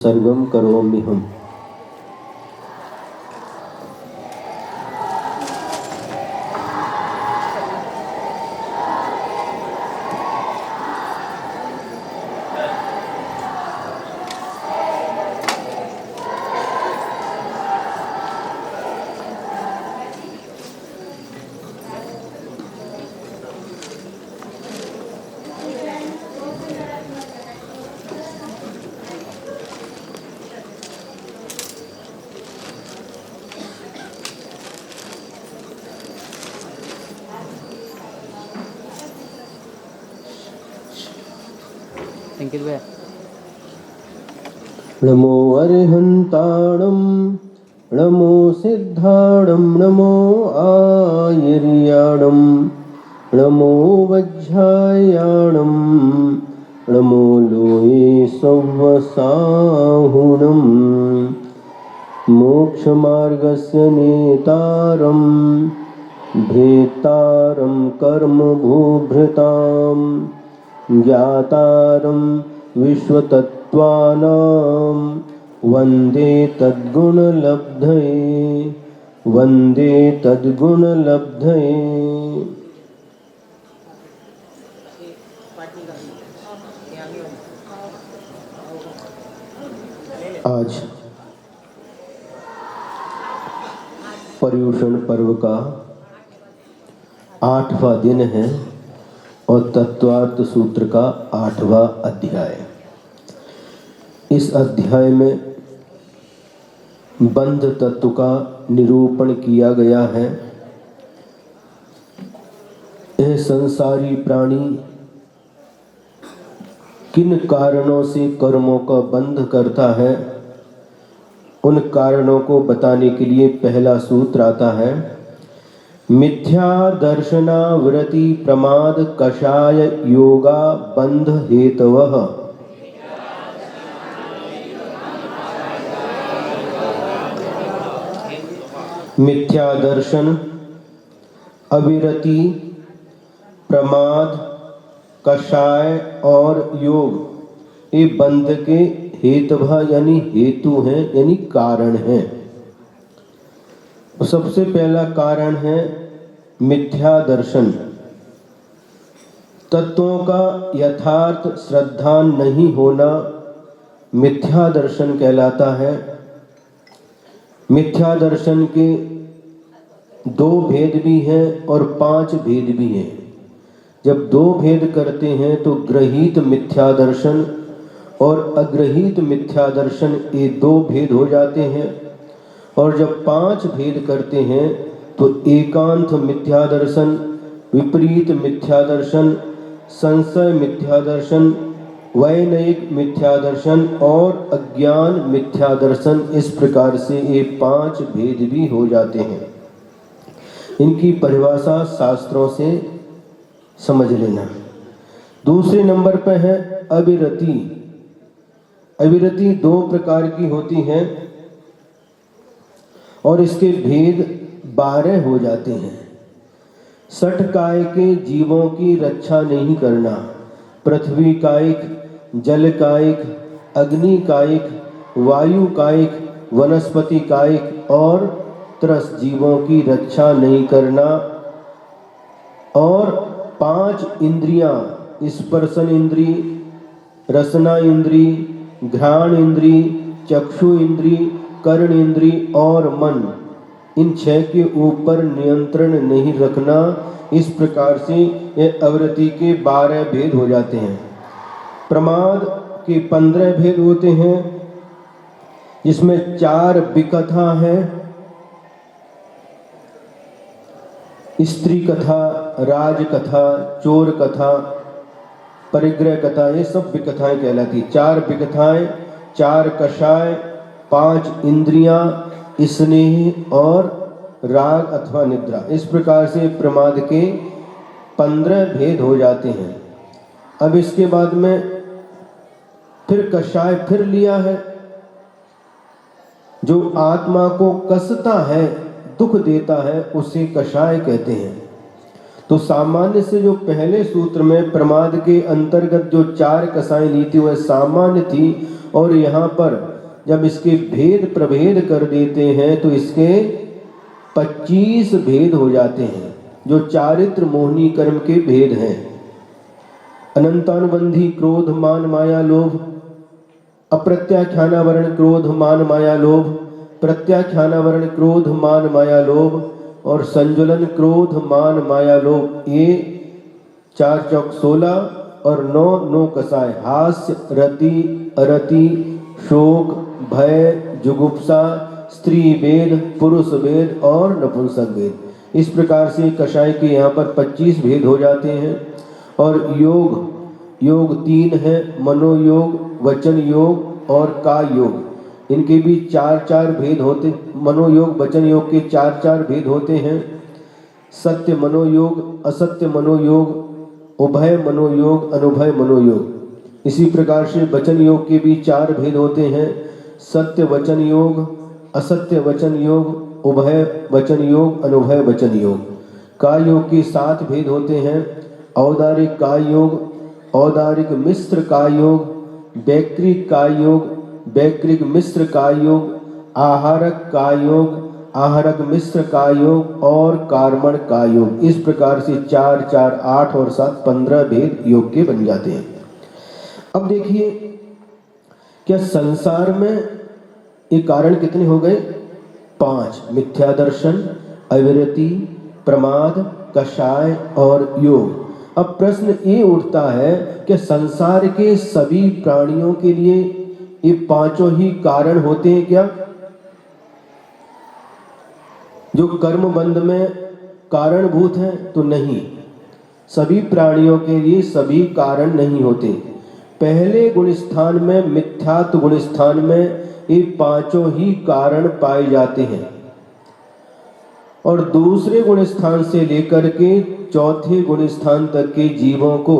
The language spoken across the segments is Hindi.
सर्वं करोमि हम। अंकित भैया नमो अरिहंताणं नमो सिद्धाणं नमो आयर्याणं नमो वज्रायाणं नमो लोये सव्वसाहुणं मोक्षमार्गस्य नेतारं भेत्तारं कर्मभूभृतां ज्ञातारं विश्वतत्त्वानां वन्दे तद्गुणलब्धये। आज पर्युषण पर्व का 8वां दिन है और तत्वार्थ सूत्र का 8वां अध्याय। इस अध्याय में बंध तत्व का निरूपण किया गया है। यह संसारी प्राणी किन कारणों से कर्मों का बंध करता है, उन कारणों को बताने के लिए पहला सूत्र आता है। मिथ्या दर्शनावृत्ति प्रमाद कषाय योगा बंध हेतवः। मिथ्या दर्शन, अविरति, प्रमाद, कषाय और योग ये बंध के हेतव यानी हेतु हैं, यानी कारण हैं। सबसे पहला कारण है मिथ्या दर्शन। तत्वों का यथार्थ श्रद्धा नहीं होना मिथ्या दर्शन कहलाता है। मिथ्या दर्शन के 2 भेद भी हैं और 5 भेद भी हैं। जब 2 भेद करते हैं तो ग्रहीत मिथ्या दर्शन और अग्रहीत मिथ्या दर्शन, ये 2 भेद हो जाते हैं। और जब 5 भेद करते हैं तो एकांत मिथ्या दर्शन, विपरीत मिथ्या दर्शन, संशय मिथ्या दर्शन, वैनयिक मिथ्या दर्शन और अज्ञान मिथ्या दर्शन, इस प्रकार से ये 5 भेद भी हो जाते हैं। इनकी परिभाषा शास्त्रों से समझ लेना। दूसरे नंबर पर है अविरति। अविरति 2 प्रकार की होती हैं और इसके भेद 12 हो जाते हैं। षट काय के जीवों की रक्षा नहीं करना, पृथ्वी कायिक, जल कायिक, अग्नि कायिक, वायु कायिक, वनस्पति कायिक और त्रस जीवों की रक्षा नहीं करना। और 5 इंद्रियां, स्पर्शन इंद्री, रसना इंद्री, घ्राण इंद्री, चक्षु इंद्री, कर्ण इंद्री और मन, इन 6 के ऊपर नियंत्रण नहीं रखना। इस प्रकार से ये अवृत्ति के 12 भेद हो जाते हैं। प्रमाद के 15 भेद होते हैं, जिसमें 4 विकथा है, स्त्री कथा, राज कथा, चोर कथा, परिग्रह कथा, ये सब विकथाएं कहलाती। 4 विकथाएं, 4 कषाय, 5 इंद्रियां, स्नेह और राग अथवा निद्रा। इस प्रकार से प्रमाद के 15 भेद हो जाते हैं। अब इसके बाद में फिर कषाय फिर लिया है, जो आत्मा को कसता है, दुख देता है, उसे कषाय कहते हैं। तो सामान्य से जो पहले सूत्र में प्रमाद के अंतर्गत जो 4 कषाय ली थी वह सामान्य थी, और यहाँ पर जब इसके भेद प्रभेद कर देते हैं तो इसके 25 भेद हो जाते हैं, जो चारित्र मोहिनी कर्म के भेद हैं। अनंतानुबंधी क्रोध मान माया लोभ, अप्रत्याख्यानावरण क्रोध मान माया लोभ, प्रत्याख्यानावरण क्रोध मान माया लोभ और संज्वलन क्रोध मान माया लोभ, ये 4 चौक 16 और 9 9 कसाय हास्य रति अरति शोक भय जुगुप्सा स्त्री वेद पुरुष वेद और नपुंसक वेद। इस प्रकार से कषाय के यहाँ पर 25 भेद हो जाते हैं। और योग 3 है, मनोयोग वचन योग और का योग, इनके भी 4 भेद होते। मनोयोग वचन योग के 4 भेद होते हैं। सत्य मनोयोग असत्य मनोयोग उभय मनोयोग अनुभय मनोयोग। इसी प्रकार से वचन योग के भी 4 भेद होते हैं। सत्य वचन योग असत्य वचन योग उभय वचन योग अनुभय वचन योग। का योग के 7 भेद होते हैं। औदारिक का योग औदारिक मिश्र का योग वैक्रिक का योग वैक्रिक मिश्र का योग आहारक का योग आहारक मिश्र का योग और कार्मण का योग। इस प्रकार से 4 4 8 और 7 15 भेद योग के बन जाते हैं। अब देखिए क्या संसार में ये कारण कितने हो गए? 5। मिथ्या दर्शन, अविरति, प्रमाद, कषाय और योग। अब प्रश्न ये उठता है कि संसार के सभी प्राणियों के लिए ये 5 ही कारण होते हैं क्या, जो कर्म बंध में कारणभूत हैं? तो नहीं, सभी प्राणियों के लिए सभी कारण नहीं होते। पहले गुण स्थान में मिथ्यात्व गुण स्थान में ये 5 ही कारण पाए जाते हैं और दूसरे गुण स्थान से लेकर के चौथे गुण स्थान तक के जीवों को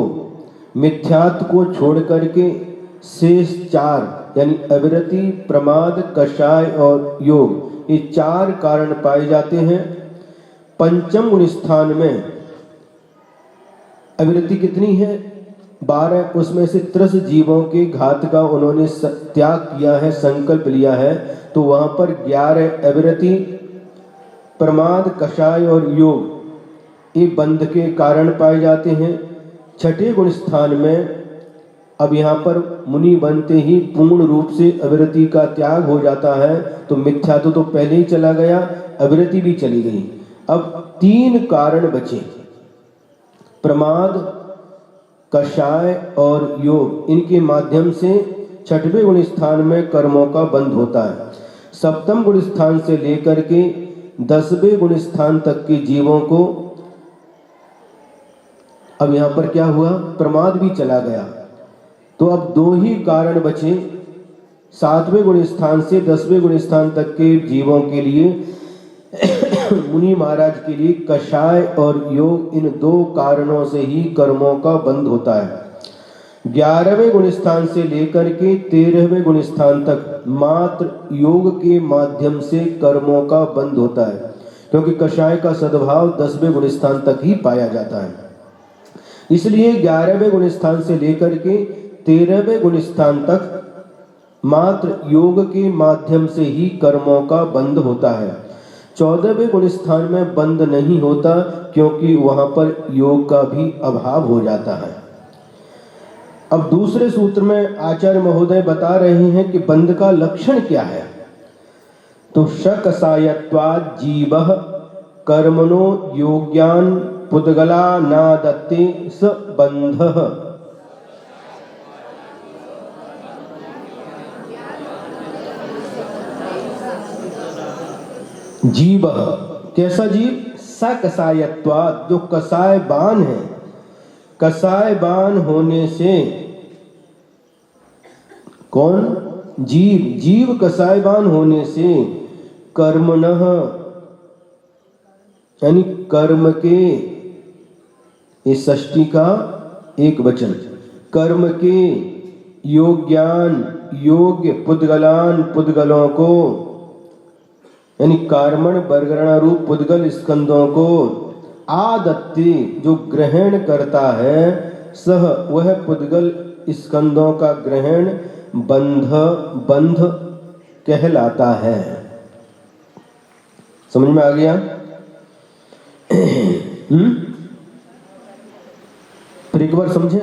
मिथ्यात्व को छोड़ करके शेष 4 यानी अविरति प्रमाद कषाय और योग, ये 4 कारण पाए जाते हैं। पंचम गुण स्थान में अविरति कितनी है? 12। उसमें से 30 जीवों के घात का उन्होंने त्याग किया है, संकल्प लिया है, तो वहां पर 11 अविरति प्रमाद कषाय और योग ये बंध के कारण पाए जाते हैं। छठे गुण स्थान में अब यहाँ पर मुनि बनते ही पूर्ण रूप से अविरति का त्याग हो जाता है, तो मिथ्यात्व तो पहले ही चला गया, अविरति भी चली गई। अब 3 कारण बचे, प्रमाद कषाय और योग। इनके माध्यम से 6वें गुण स्थान में कर्मों का बंध होता है। 7वें गुण स्थान से लेकर के 10वें गुण स्थान तक के जीवों को अब यहाँ पर क्या हुआ? प्रमाद भी चला गया, तो अब 2 ही कारण बचे। 7वें गुण स्थान से 10वें गुण स्थान तक के जीवों के लिए मुनि महाराज के लिए कषाय और योग, इन 2 कारणों से ही कर्मों का बंध होता है। 11वें गुण स्थान से लेकर के 13वें गुण स्थान तक मात्र योग के माध्यम से कर्मों का बंध होता है, क्योंकि कषाय का सद्भाव 10वें गुण स्थान तक ही पाया जाता है। इसलिए 11वें गुण स्थान से लेकर के 13वें गुण स्थान तक मात्र योग के माध्यम से ही कर्मों का बंध होता है। 14वें गुण स्थान में बंध नहीं होता, क्योंकि वहां पर योग का भी अभाव हो जाता है। अब दूसरे सूत्र में आचार्य महोदय बता रहे हैं कि बंध का लक्षण क्या है। तो शकसायत्वाद जीवः कर्मणो योग्यान पुद्गला नादत्ते स बंधः। जीव कैसा जीव? सकसायत्वाद, जो कसायबान है। कसायबान होने से कौन? जीव। जीव कसायबान होने से कर्मणः यानी कर्म के, ये षष्ठी का एक वचन, कर्म के योग्यान योग्य पुद्गलान पुद्गलों को यानी कार्मण बरगणा रूप पुद्गल स्कंदों को आदत्ते जो ग्रहण करता है, सह वह पुद्गल स्कंदों का ग्रहण बंध कहलाता है। समझ में आ गया? फिर एक बार समझे।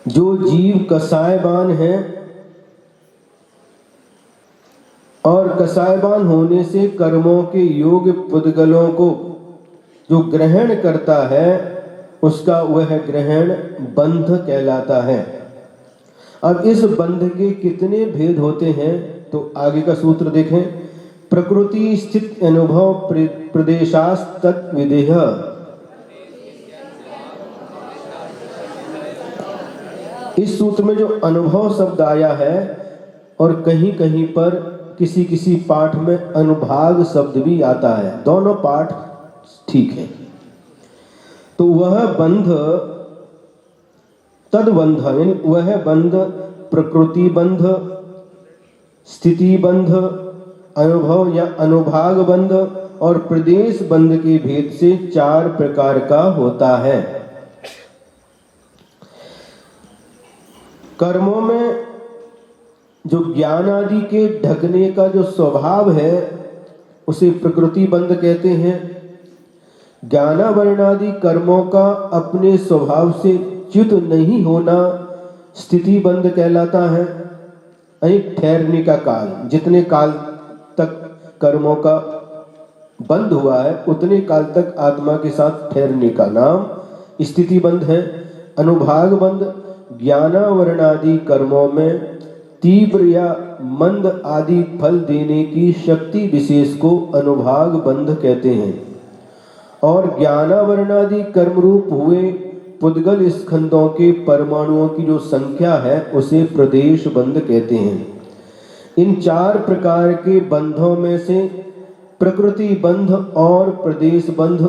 जो जीव कसायवान है और कसायवान होने से कर्मों के योग पुद्गलों को जो ग्रहण करता है, उसका वह ग्रहण बंध कहलाता है। अब इस बंध के कितने भेद होते हैं तो आगे का सूत्र देखें। प्रकृति स्थित अनुभव प्रदेशास्तत् विदेह। इस सूत्र में जो अनुभव शब्द आया है और कहीं कहीं पर किसी किसी पाठ में अनुभाग शब्द भी आता है, दोनों पाठ ठीक है। तो वह बंध तदबंध, यानी वह बंध प्रकृति बंध, स्थिति बंध, अनुभव या अनुभाग बंध और प्रदेश बंध के भेद से 4 प्रकार का होता है। कर्मों में जो ज्ञान आदि के ढकने का जो स्वभाव है उसे प्रकृति बंध कहते हैं। ज्ञानावरण आदि कर्मों का अपने स्वभाव से च्युत नहीं होना स्थिति बंध कहलाता है। एक ठहरने का काल, जितने काल तक कर्मों का बंद हुआ है उतने काल तक आत्मा के साथ ठहरने का नाम स्थिति बंध है। अनुभाग बंध ज्ञानावरण आदि कर्मों में तीव्र या मंद आदि फल देने की शक्ति विशेष को अनुभाग बंध कहते हैं। और ज्ञानावरण आदि कर्म रूप हुए पुद्गल स्कंदों के परमाणुओं की जो संख्या है उसे प्रदेश बंध कहते हैं। इन 4 प्रकार के बंधों में से प्रकृति बंध और प्रदेश बंध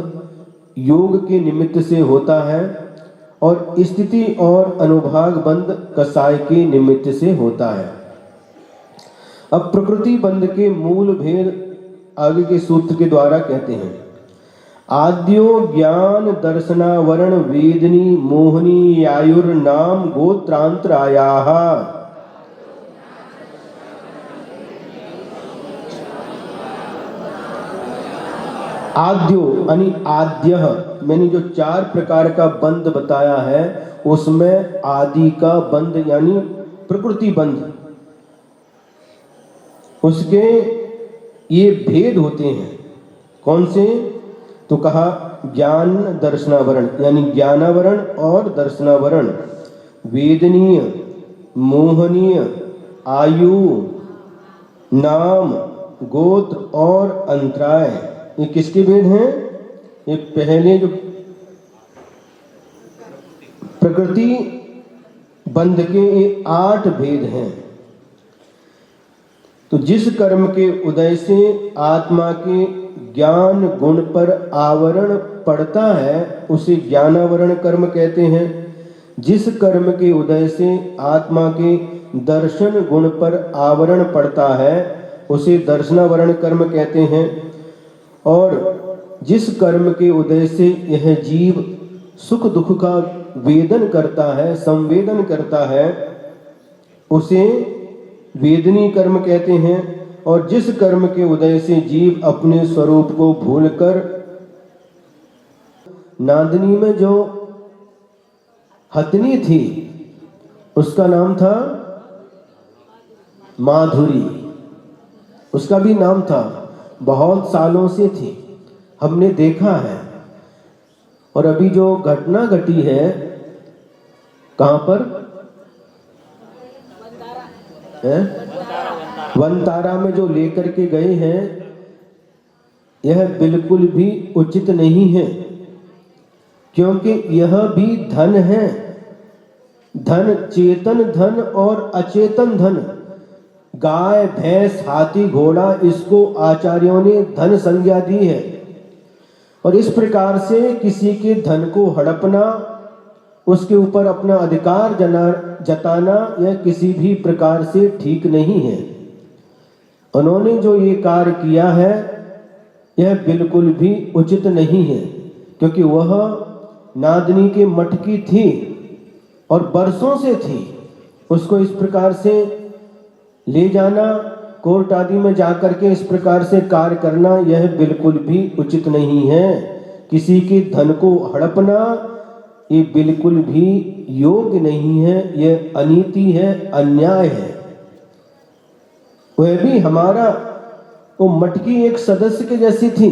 योग के निमित्त से होता है और स्थिति और अनुभाग बंध कसाय के निमित्त से होता है। अब प्रकृति बंध के मूल भेद आगे के सूत्र के द्वारा कहते हैं। आद्यो ज्ञान दर्शनावरण वेदनी मोहनी आयुर्नाम गोत्रांतरायाः। आद्यो यानी आद्य, मैंने जो 4 प्रकार का बंध बताया है उसमें आदि का बंध यानी प्रकृति बंध, उसके ये भेद होते हैं। कौन से? तो कहा ज्ञान दर्शनावरण यानी ज्ञानावरण और दर्शनावरण, वेदनीय, मोहनीय, आयु, नाम, गोत्र और अंतराय, ये किसके भेद हैं? ये पहले जो प्रकृति बंध के ये 8 भेद हैं। तो जिस कर्म के उदय से आत्मा के ज्ञान गुण पर आवरण पड़ता है उसे ज्ञानावरण कर्म कहते हैं। जिस कर्म के उदय से आत्मा के दर्शन गुण पर आवरण पड़ता है उसे दर्शनावरण कर्म कहते हैं। और जिस कर्म के उदय से यह जीव सुख दुख का वेदन करता है, संवेदन करता है, उसे वेदनी कर्म कहते हैं। और जिस कर्म के उदय से जीव अपने स्वरूप को भूलकर नांदनी में जो हथनी थी उसका नाम था माधुरी, उसका भी नाम था, बहुत सालों से थी, हमने देखा है। और अभी जो घटना घटी है कहां पर है? वनतारा में जो लेकर के गए हैं यह बिल्कुल भी उचित नहीं है, क्योंकि यह भी धन है। धन चेतन धन और अचेतन धन, गाय भैंस हाथी घोड़ा, इसको आचार्यों ने धन संज्ञा दी है। और इस प्रकार से किसी के धन को हड़पना, उसके ऊपर अपना अधिकार जताना यह किसी भी प्रकार से ठीक नहीं है। उन्होंने जो ये कार्य किया है यह बिल्कुल भी उचित नहीं है, क्योंकि वह नादनी के मठ की थी और बरसों से थी, उसको इस प्रकार से ले जाना, कोर्ट आदि में जाकर के इस प्रकार से कार्य करना, यह बिल्कुल भी उचित नहीं है। किसी के धन को हड़पना ये बिल्कुल भी योग्य नहीं है, यह अनीति है, अन्याय है। वह भी हमारा वो मटकी एक सदस्य के जैसी थी,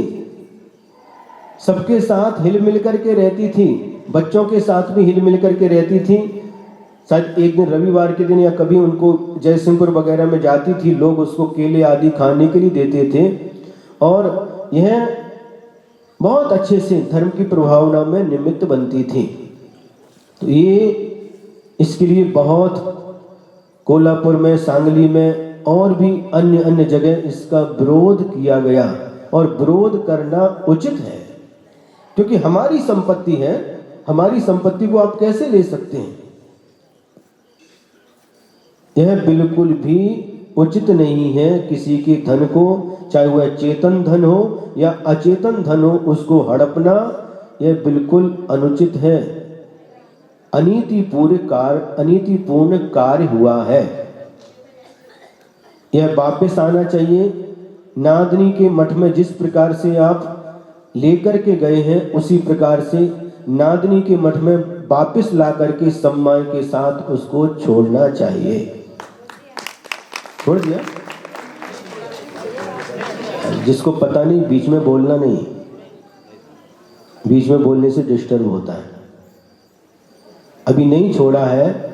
सबके साथ हिल मिल करके रहती थी, बच्चों के साथ भी हिल मिल करके रहती थी। शायद एक दिन रविवार के दिन या कभी उनको जयसिंहपुर वगैरह में जाती थी, लोग उसको केले आदि खाने के लिए देते थे और यह बहुत अच्छे से धर्म की प्रभावना में निमित्त बनती थी। तो ये इसके लिए बहुत कोल्हापुर में, सांगली में और भी अन्य अन्य जगह इसका विरोध किया गया और विरोध करना उचित है, क्योंकि हमारी संपत्ति है। हमारी संपत्ति को आप कैसे ले सकते हैं? यह बिल्कुल भी उचित नहीं है। किसी के धन को, चाहे वह चेतन धन हो या अचेतन धन हो, उसको हड़पना यह बिल्कुल अनुचित है। अनीतिपूर्ण कार्य हुआ है, यह वापस आना चाहिए। नादनी के मठ में जिस प्रकार से आप लेकर के गए हैं, उसी प्रकार से नादनी के मठ में वापस ला करके सम्मान के साथ उसको छोड़ना चाहिए। छोड़ दिया? जिसको पता नहीं, बीच में बोलना नहीं, बीच में बोलने से डिस्टर्ब होता है। अभी नहीं छोड़ा है,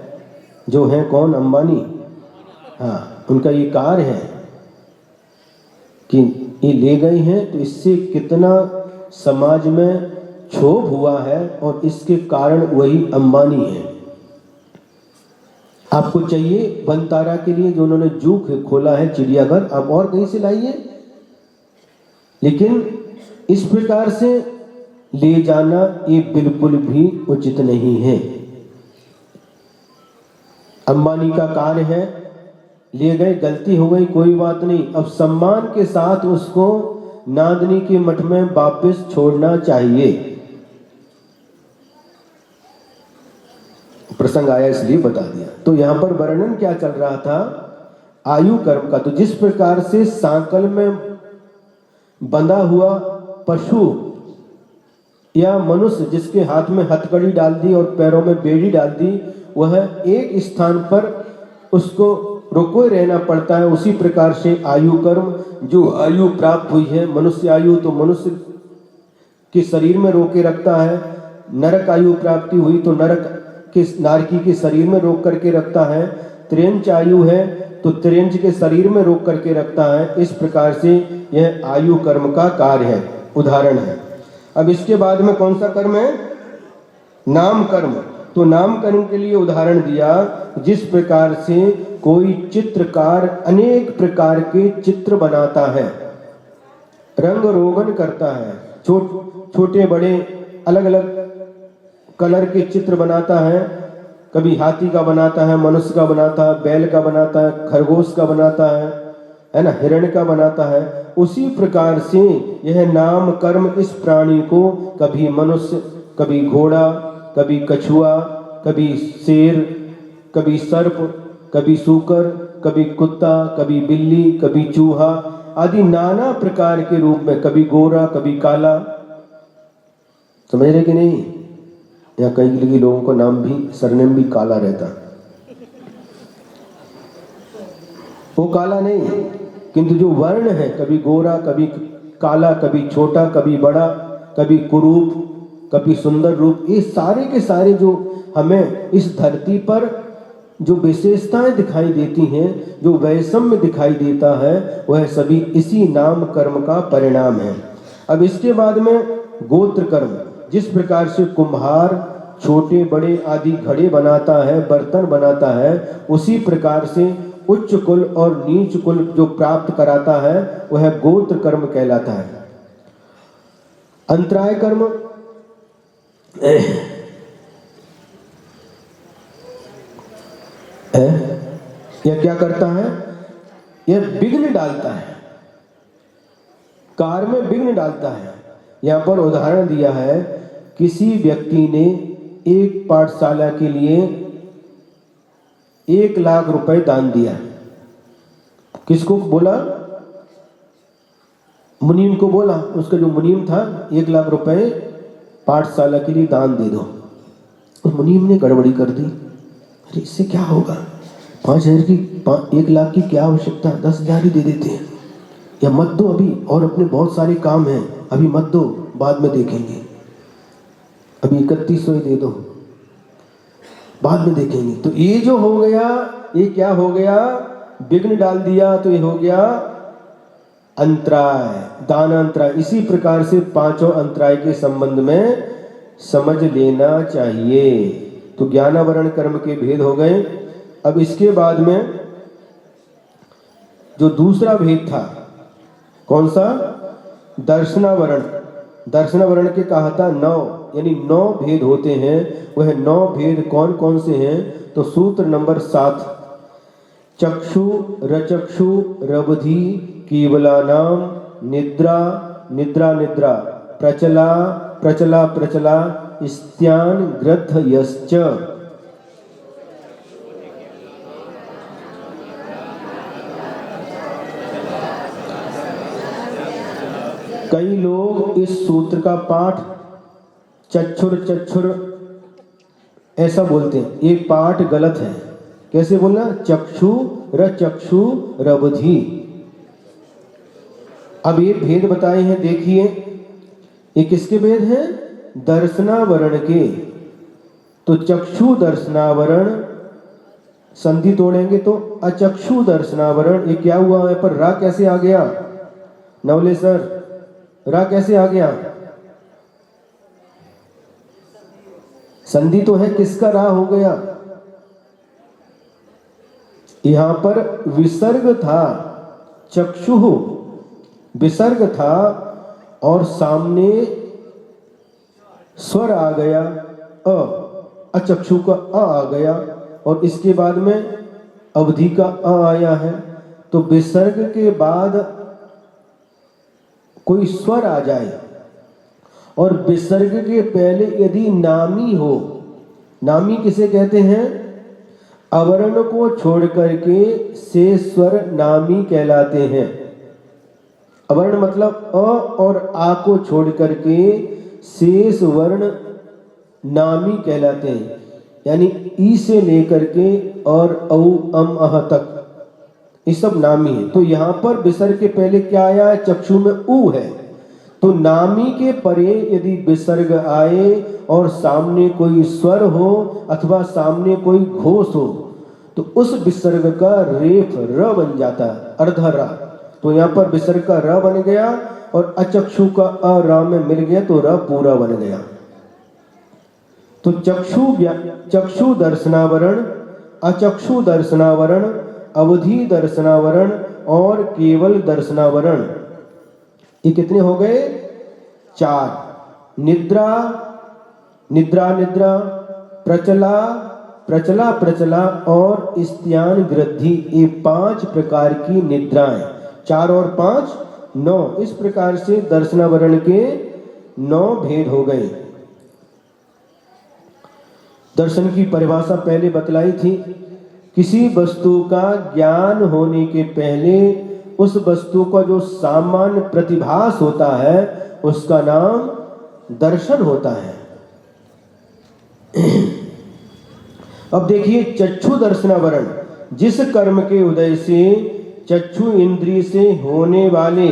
जो है कौन, अंबानी, हाँ, उनका ये कार्य है कि ये ले गए हैं, तो इससे कितना समाज में क्षोभ हुआ है और इसके कारण वही अंबानी है। आपको चाहिए बनतारा के लिए जो उन्होंने जू खोला है, चिड़ियाघर, आप और कहीं से लाइए, लेकिन इस प्रकार से ले जाना ये बिल्कुल भी उचित नहीं है। अंबानी का कार्य है, ले गए, गलती हो गई, कोई बात नहीं, अब सम्मान के साथ उसको नादनी के मठ में वापस छोड़ना चाहिए। प्रसंग आया इसलिए बता दिया। तो यहां पर वर्णन क्या चल रहा था? आयु कर्म का। तो जिस प्रकार से सांकल में बंधा हुआ पशु या मनुष्य जिसके हाथ में हथकड़ी डाल दी और पैरों में बेड़ी डाल दी, वह एक स्थान पर उसको रुके रहना पड़ता है, उसी प्रकार से आयु कर्म, जो आयु प्राप्त हुई है, मनुष्य आयु, तो मनुष्य के शरीर में रोके रखता है। नरक आयु प्राप्ति हुई तो नरक के नारकी के शरीर में रोक करके रखता है। त्रियंच आयु है तो त्रियंच के शरीर में रोक करके रखता है। इस प्रकार से यह आयु कर्म का कार्य है, उदाहरण है। अब इसके बाद में कौन सा कर्म है? नाम कर्म। तो नाम कर्म के लिए उदाहरण दिया, जिस प्रकार से कोई चित्रकार अनेक प्रकार के चित्र बनाता है, रंग रोगन करता है, छोटे बड़े अलग अलग कलर के चित्र बनाता है, कभी हाथी का बनाता है, मनुष्य का बनाता है, बैल का बनाता है, खरगोश का बनाता है ना, हिरण का बनाता है। उसी प्रकार से यह नाम कर्म इस प्राणी को कभी मनुष्य, कभी घोड़ा, कभी कछुआ, कभी शेर, कभी सर्प, कभी सूकर, कभी कुत्ता, कभी बिल्ली, कभी चूहा आदि नाना प्रकार के रूप में, कभी गोरा, कभी काला। समझ रहे कि नहीं? या कई लोगों का नाम भी, सरनेम भी काला रहता, वो काला नहीं, किंतु जो वर्ण है, कभी गोरा, कभी काला, कभी छोटा, कभी बड़ा, कभी कुरूप, कभी सुंदर रूप, ये सारे के सारे जो हमें इस धरती पर जो विशेषताएं दिखाई देती हैं, जो वैषम्य दिखाई देता है, वह सभी इसी नाम कर्म का परिणाम है। अब इसके बाद में गोत्र कर्म। जिस प्रकार से कुम्हार छोटे बड़े आदि घड़े बनाता है, बर्तन बनाता है, उसी प्रकार से उच्च कुल और नीच कुल जो प्राप्त कराता है, वह गोत्र कर्म कहलाता है। अंतराय कर्म यह क्या करता है? यह विघ्न डालता है, कार्य में विघ्न डालता है। यहां पर उदाहरण दिया है, किसी व्यक्ति ने एक पाठशाला के लिए 1 लाख रुपए दान दिया, किसको बोला? मुनीम को बोला। उसका जो मुनीम था 1 लाख रुपए पाठशाला के लिए दान दे दो। उस मुनीम ने गड़बड़ी कर दी। अरे इससे क्या होगा, 5,000 की 1 लाख की क्या आवश्यकता, 10,000 ही दे देते हैं, या मत दो अभी, और अपने बहुत सारे काम हैं, अभी मत दो, बाद में देखेंगे, अभी 3100 ही दे दो, बाद में देखेंगे। तो ये जो हो गया, ये क्या हो गया, विघ्न डाल दिया। तो ये हो गया अंतराय, दान अंतराय। इसी प्रकार से 5 अंतराय के संबंध में समझ लेना चाहिए। तो ज्ञानावरण कर्म के भेद हो गए। अब इसके बाद में जो दूसरा भेद था, कौन सा? दर्शनावरण। दर्शनावरण के कहा था 9, यानी 9 भेद होते हैं। वह 9 भेद कौन कौन से हैं? तो सूत्र नंबर 7, चक्षु रचक्षु रवधि केवलानाम निद्रा निद्रा निद्रा प्रचला प्रचला प्रचला स्त्यान ग्रथयश्च। कई लोग इस सूत्र का पाठ चक्षुर चक्षुर ऐसा बोलते हैं। ये पाठ गलत है। कैसे बोलना? चक्षु रचक्षु रवधि। अब ये भेद बताए हैं, देखिए ये किसके भेद हैं? दर्शनावरण के। तो चक्षु दर्शनावरण, संधि तोड़ेंगे तो अचक्षु दर्शनावरण। ये क्या हुआ? यहाँ पर रा कैसे आ गया? नवले सर, रा कैसे आ गया? संधि तो है, किसका रा हो गया? यहां पर विसर्ग था, चक्षु विसर्ग था और सामने स्वर आ गया अ, अचक्षु का अ आ गया, और इसके बाद में अवधि का अ आया है। तो विसर्ग के बाद कोई स्वर आ जाए और विसर्ग के पहले यदि नामी हो, नामी किसे कहते हैं? अवर्ण को छोड़ करके से स्वर नामी कहलाते हैं। अवर्ण मतलब अ और आ को छोड़ करके शेष वर्ण नामी कहलाते हैं। यानी ई से लेकर के और औ अम अह तक ये सब नामी है। तो यहाँ पर विसर्ग के पहले क्या आया है? चक्षु में उ है। तो नामी के परे यदि विसर्ग आए और सामने कोई स्वर हो अथवा सामने कोई घोष हो तो उस विसर्ग का रेफ र बन जाता है, अर्ध रा। तो यहाँ पर विसर्ग का र बन गया और अचक्षु का अ रा में मिल गया तो र पूरा बन गया। तो चक्षु दर्शनावरण, अचक्षु दर्शनावरण, अवधि दर्शनावरण और केवल दर्शनावरण, ये कितने हो गए? 4। निद्रा निद्रा निद्रा, प्रचला प्रचला प्रचला और स्त्यान गृद्धि, ये 5 प्रकार की निद्राएं। 4 और 5 9। इस प्रकार से दर्शनावरण के 9 भेद हो गए। दर्शन की परिभाषा पहले बतलाई थी। किसी वस्तु का ज्ञान होने के पहले उस वस्तु का जो सामान्य प्रतिभास होता है उसका नाम दर्शन होता है। अब देखिए चक्षु दर्शनावरण, जिस कर्म के उदय से चक्षु इंद्रिय से होने वाले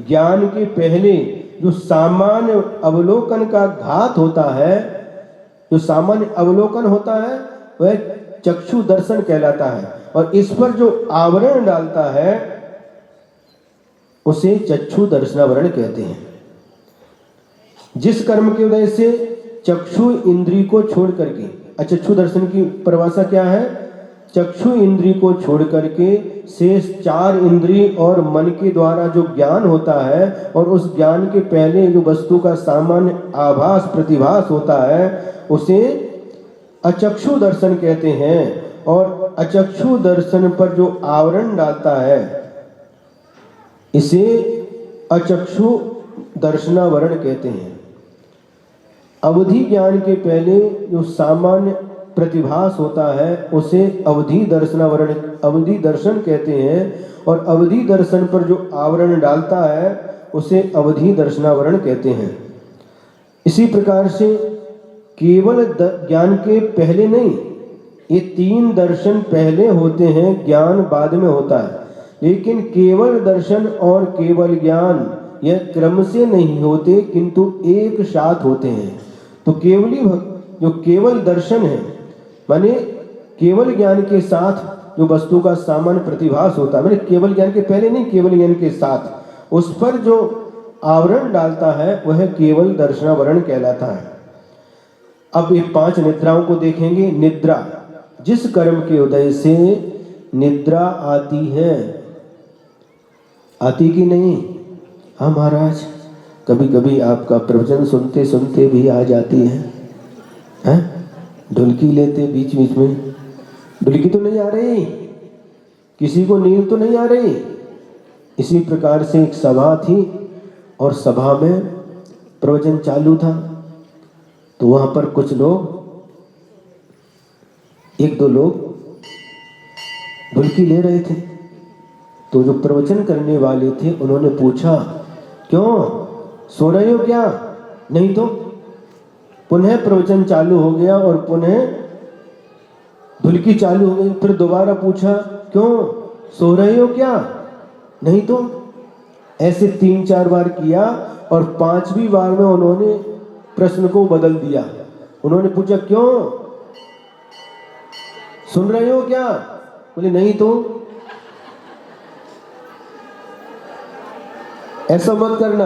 ज्ञान के पहले जो सामान्य अवलोकन का घात होता है, जो सामान्य अवलोकन होता है वह चक्षु दर्शन कहलाता है, और इस पर जो आवरण डालता है उसे चक्षु दर्शनावरण कहते हैं। जिस कर्म के उदय से चक्षु इंद्रिय को छोड़ करके, चक्षु दर्शन की परिभाषा क्या है? चक्षु इंद्रिय को छोड़ करके शेष 4 इंद्रिय और मन के द्वारा जो ज्ञान होता है और उस ज्ञान के पहले जो वस्तु का सामान्य आभास प्रतिभास होता है उसे अचक्षु दर्शन कहते हैं। और अचक्षु दर्शन पर जो आवरण डालता है इसे अचक्षु दर्शनावरण कहते हैं। अवधि ज्ञान के पहले जो सामान्य प्रतिभास होता है उसे अवधि दर्शनावरण, अवधि दर्शन कहते हैं। और अवधि दर्शन पर जो आवरण डालता है उसे अवधि दर्शनावरण कहते हैं। इसी प्रकार से केवल ज्ञान के पहले नहीं, ये 3 दर्शन पहले होते हैं, ज्ञान बाद में होता है। लेकिन केवल दर्शन और केवल ज्ञान यह क्रम से नहीं होते किंतु एक साथ होते हैं। तो जो केवल दर्शन है माने केवल ज्ञान के साथ जो वस्तु का सामान्य प्रतिभास होता है, माने केवल ज्ञान के पहले नहीं, केवल ज्ञान के साथ, उस पर जो आवरण डालता है वह केवल दर्शनावरण कहलाता है। अब ये 5 निद्राओं को देखेंगे। निद्रा, जिस कर्म के उदय से निद्रा आती है, आती कि नहीं? हाँ महाराज, कभी कभी आपका प्रवचन सुनते सुनते भी आ जाती है, हैं? ढुलकी लेते बीच बीच में, ढुलकी तो नहीं आ रही, किसी को नींद तो नहीं आ रही। इसी प्रकार से एक सभा थी और सभा में प्रवचन चालू था, तो वहां पर कुछ लोग, 1-2 लोग ढुलकी ले रहे थे। तो जो प्रवचन करने वाले थे उन्होंने पूछा, क्यों सो रहे हो क्या? नहीं तो। पुनः प्रवचन चालू हो गया और पुनः ढुलकी चालू हो गई। फिर दोबारा पूछा, क्यों सो रहे हो क्या? नहीं तो। ऐसे 3-4 बार किया और 5वीं बार में उन्होंने प्रश्न को बदल दिया। उन्होंने पूछा, क्यों सुन रहे हो क्या? बोले नहीं तो। ऐसा मत करना।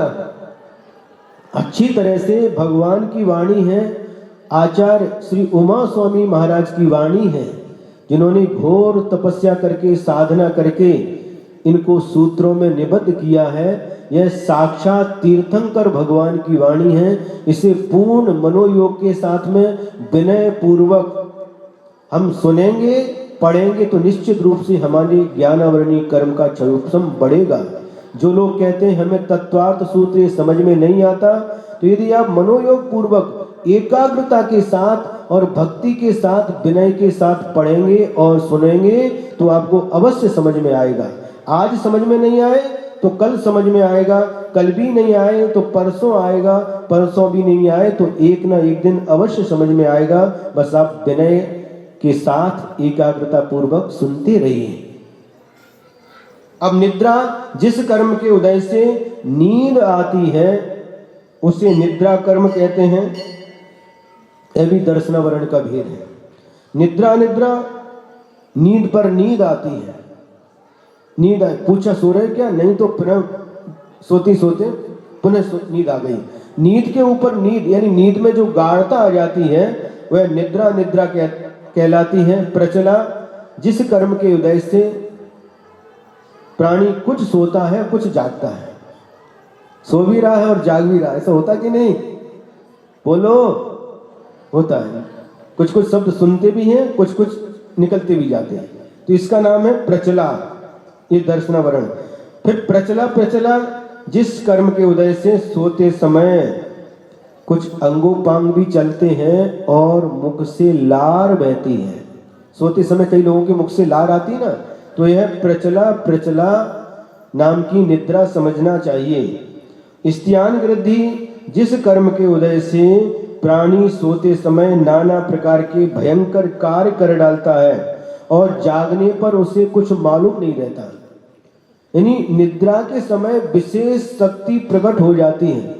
अच्छी तरह से भगवान की वाणी है, आचार्य श्री उमा स्वामी महाराज की वाणी है, जिन्होंने घोर तपस्या करके, साधना करके इनको सूत्रों में निबद्ध किया है। यह साक्षात तीर्थंकर भगवान की वाणी है। इसे पूर्ण मनोयोग के साथ में विनय पूर्वक हम सुनेंगे, पढ़ेंगे तो निश्चित रूप से हमारे ज्ञानावरणी कर्म का चौक्षम बढ़ेगा। जो लोग कहते हैं हमें तत्वार्थ सूत्र समझ में नहीं आता, तो यदि आप मनोयोग पूर्वक एकाग्रता के साथ और भक्ति के साथ, विनय के साथ पढ़ेंगे और सुनेंगे तो आपको अवश्य समझ में आएगा। आज समझ में नहीं आए तो कल समझ में आएगा, कल भी नहीं आए तो परसों आएगा, परसों भी नहीं आए तो एक ना एक दिन अवश्य समझ में आएगा। बस आप विनय के साथ एकाग्रता पूर्वक सुनते रहिए। अब निद्रा, जिस कर्म के उदय से नींद आती है उसे निद्रा कर्म कहते हैं। यह भी दर्शनावरण का भेद है। निद्रा, नींद पर नींद आती है, नींद आई, पूछा सो रहे क्या? नहीं तो पुनः सोते सोते पुनः नींद आ गई। नींद के ऊपर नींद, यानी नींद में जो गाढ़ता आ जाती है वह निद्रा कहलाती है। प्रचला, जिस कर्म के उदय से प्राणी कुछ सोता है कुछ जागता है, सो भी रहा है और जाग भी रहा है, ऐसा होता कि नहीं? बोलो, होता है। कुछ कुछ शब्द सुनते भी हैं, कुछ कुछ निकलते भी जाते हैं, तो इसका नाम है प्रचला, ये दर्शनावरण। फिर प्रचला, जिस कर्म के उदय से सोते समय कुछ अंगोपांग भी चलते हैं और मुख से लार बहती है। सोते समय कई लोगों के मुख से लार आती ना, तो यह प्रचला नाम की निद्रा समझना चाहिए। स्त्यान वृद्धि, जिस कर्म के उदय से प्राणी सोते समय नाना प्रकार के भयंकर कार्य कर डालता है और जागने पर उसे कुछ मालूम नहीं रहता, यानी निद्रा के समय विशेष शक्ति प्रकट हो जाती है।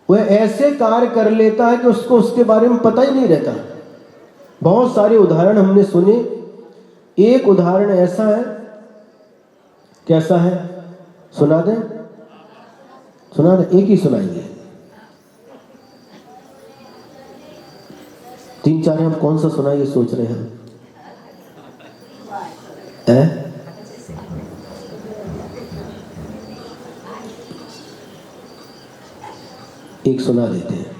वह ऐसे कार्य कर लेता है कि उसको उसके बारे में पता ही नहीं रहता। बहुत सारे उदाहरण हमने सुने। एक उदाहरण ऐसा है, कैसा है सुना दें? एक ही सुनाएंगे। 3-4 हम कौन सा सुनाइए सोच रहे हैं? एक सुना देते हैं।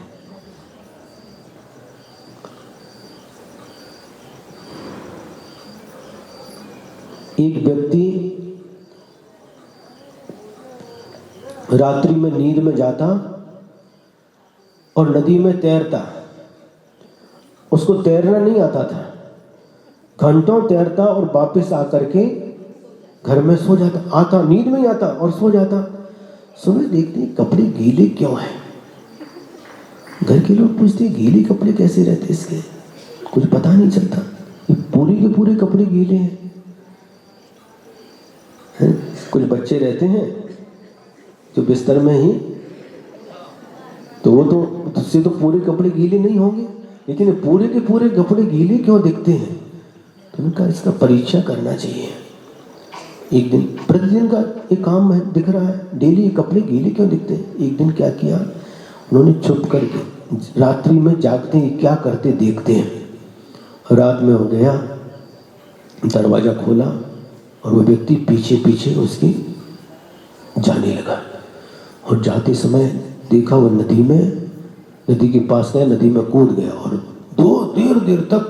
एक व्यक्ति रात्रि में नींद में जाता और नदी में तैरता। उसको तैरना नहीं आता था, घंटों तैरता और वापस आकर के घर में सो जाता, आता नींद में ही आता और सो जाता। सुबह देखते हैं कपड़े गीले क्यों हैं। घर के लोग पूछते गीले कपड़े कैसे रहते इसके, कुछ पता नहीं चलता। ये पूरे के पूरे कपड़े गीले हैं। कुछ बच्चे रहते हैं जो बिस्तर में ही, तो वो तो उससे तो पूरे कपड़े गीले नहीं होंगे, लेकिन पूरे के पूरे कपड़े गीले क्यों दिखते हैं। तो उनका इसका परीक्षा करना चाहिए। एक दिन प्रतिदिन का एक काम है दिख रहा है, डेली कपड़े गीले क्यों दिखते हैं। एक दिन क्या किया उन्होंने, छुप करके रात्रि में जागते ही क्या करते देखते हैं। रात में हो गया, दरवाजा खोला और वो व्यक्ति पीछे पीछे उसकी जाने लगा। और जाते समय देखा वो नदी के पास गया, नदी में कूद गया और देर तक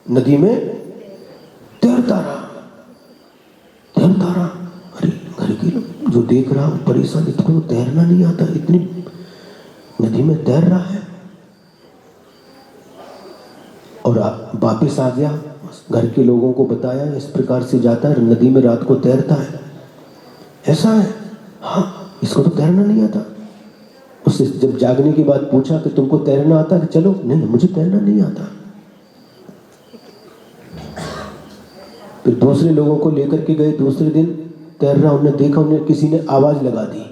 नदी में तैरता रहा। अरे घर के लोग जो देख रहा परेशान, इसको तैरना नहीं आता, इतनी नदी में तैर रहा है। और वापिस आ गया, घर के लोगों को बताया इस प्रकार से जाता है, नदी में रात को तैरता है, ऐसा है। हाँ, इसको तो तैरना नहीं आता। उससे जब जागने के बाद पूछा कि तुमको तैरना आता, कि चलो, नहीं मुझे तैरना नहीं आता। फिर दूसरे लोगों को लेकर के गए, दूसरे दिन तैर रहा, उन्हें देखा, उन्हें किसी ने आवाज लगा दी,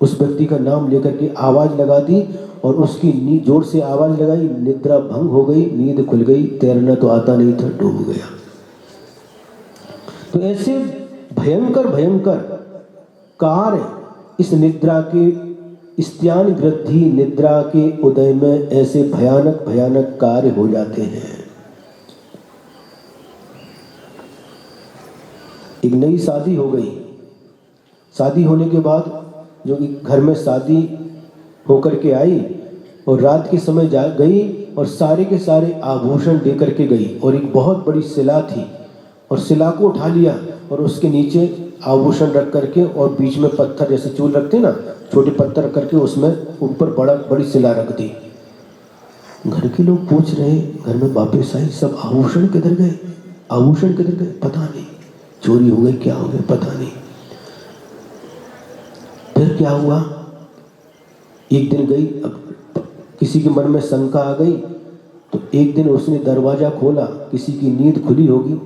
उस व्यक्ति का नाम लेकर के आवाज लगा दी और उसकी नींद जोर से आवाज लगाई, निद्रा भंग हो गई, नींद खुल गई, तैरना तो आता नहीं था, डूब गया। तो ऐसे भयंकर भयंकर कार्य इस निद्रा के स्त्यान वृद्धि, निद्रा के उदय में ऐसे भयानक भयानक कार्य हो जाते हैं। एक नई शादी हो गई, शादी होने के बाद जो घर में शादी होकर के आई और रात के समय जा गई और सारे के सारे आभूषण लेकर के गई और एक बहुत बड़ी शिला थी और शिला को उठा लिया और उसके नीचे आभूषण रख करके और बीच में पत्थर जैसे चूल रखते ना, छोटे पत्थर रख करके उसमें ऊपर बड़ी शिला रख दी। घर के लोग पूछ रहे, घर में वापिस आई, सब आभूषण किधर गए, आभूषण किधर गए, पता नहीं, चोरी हो गई, क्या हो गया पता नहीं। फिर क्या हुआ, एक दिन गई, अब किसी के मन में शंका आ गई, तो एक दिन उसने दरवाजा खोला, किसी की नींद खुली होगी,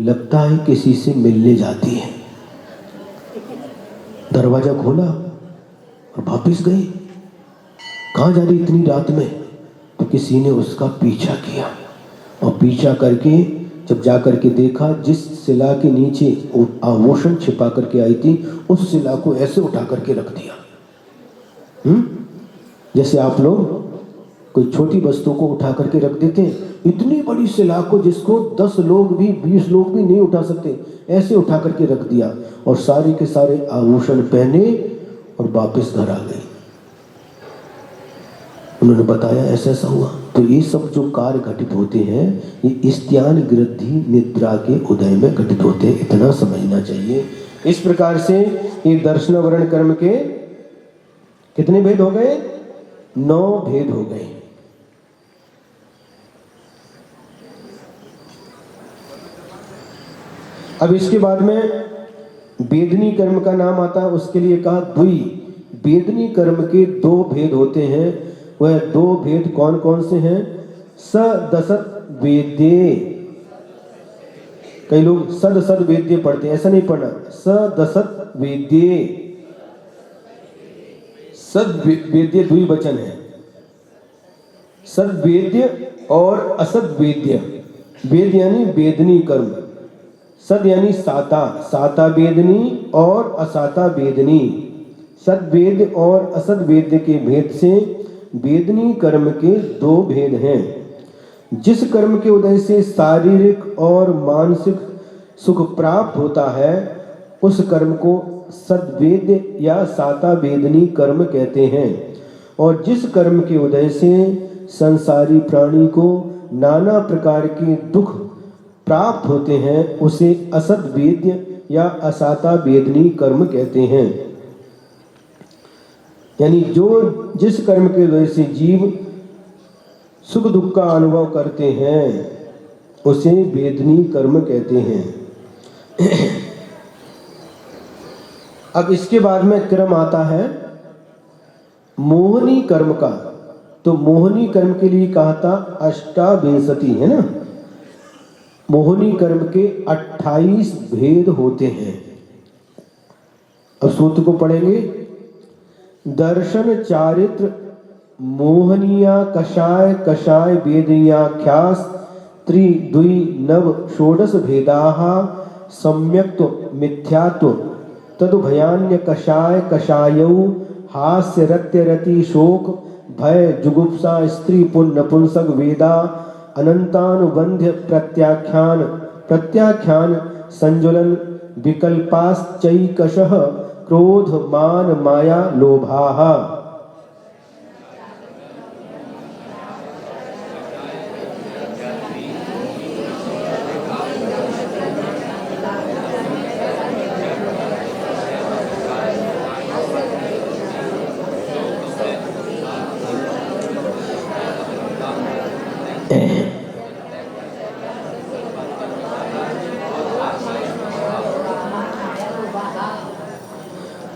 लगता है किसी से मिलने जाती है। दरवाजा खोला और वापिस गई, कहाँ जा रही इतनी रात में, तो किसी ने उसका पीछा किया और पीछा करके जब जा करके देखा, जिस शिला के नीचे आभूषण छिपा करके आई थी, उस शिला को ऐसे उठा करके रख दिया। जैसे आप लोग कोई छोटी वस्तु को उठा करके रख देते हैं, इतनी बड़ी शिला को जिसको 10 लोग भी 20 लोग भी नहीं उठा सकते, ऐसे उठा करके रख दिया और सारे के सारे आभूषण पहने और वापस घर आ गई। उन्होंने बताया ऐसा ऐसा हुआ। तो ये सब जो कार्य घटित होते हैं, ये स्त्यान वृद्धि निद्रा के उदय में घटित होते हैं, इतना समझना चाहिए। इस प्रकार से ये दर्शन वर्ण कर्म के कितने भेद हो गए, 9 भेद हो गए। अब इसके बाद में वेदनी कर्म का नाम आता है, उसके लिए कहा द्वि। वेदनी कर्म के 2 भेद होते हैं। वह 2 भेद कौन कौन से हैं, सदसत वेद्ये। कई लोग सदसत वेद्ये पढ़ते हैं, ऐसा नहीं पढ़ना, सदसत वेद्ये। सद वेद्य द्विवचन है, सद वेद्य और असद वेद्य। वेद यानी वेदनी कर्म, सद यानी साता, साता वेदनी और असाता वेदनी। सद वेद और असद वेद के भेद से वेदनी कर्म के 2 भेद हैं। जिस कर्म के उदय से शारीरिक और मानसिक सुख प्राप्त होता है, उस कर्म को सद्वेद या साता वेदनी कर्म कहते हैं। और जिस कर्म के उदय से संसारी प्राणी को नाना प्रकार के दुख प्राप्त होते हैं, उसे असद्वेद्य या असाता वेदनी कर्म कहते हैं। यानी जिस कर्म के वजह से जीव सुख दुख का अनुभव करते हैं, उसे वेदनी कर्म कहते हैं। अब इसके बाद में क्रम आता है मोहनी कर्म का। तो मोहनी कर्म के लिए कहा था अष्टाविंशति, है ना। मोहनी कर्म के 28 भेद होते हैं। अब सूत्र को पढ़ेंगे। दर्शन चारित्र मोहनिया कषाय कषाय वेदयाख्यास त्रिद्वि नव षोडश भेदाः सम्यक्त्व मिथ्यात्व तदुभयान्य कषाय कषायौ हास्य रत्य रति शोक भय जुगुप्सा स्त्री पुन नपुंसक वेदा अनंतानुबंध्य प्रत्याख्यान प्रत्याख्यान संजुलन विकल्पाश्चैकशः क्रोध मान माया लोभाः।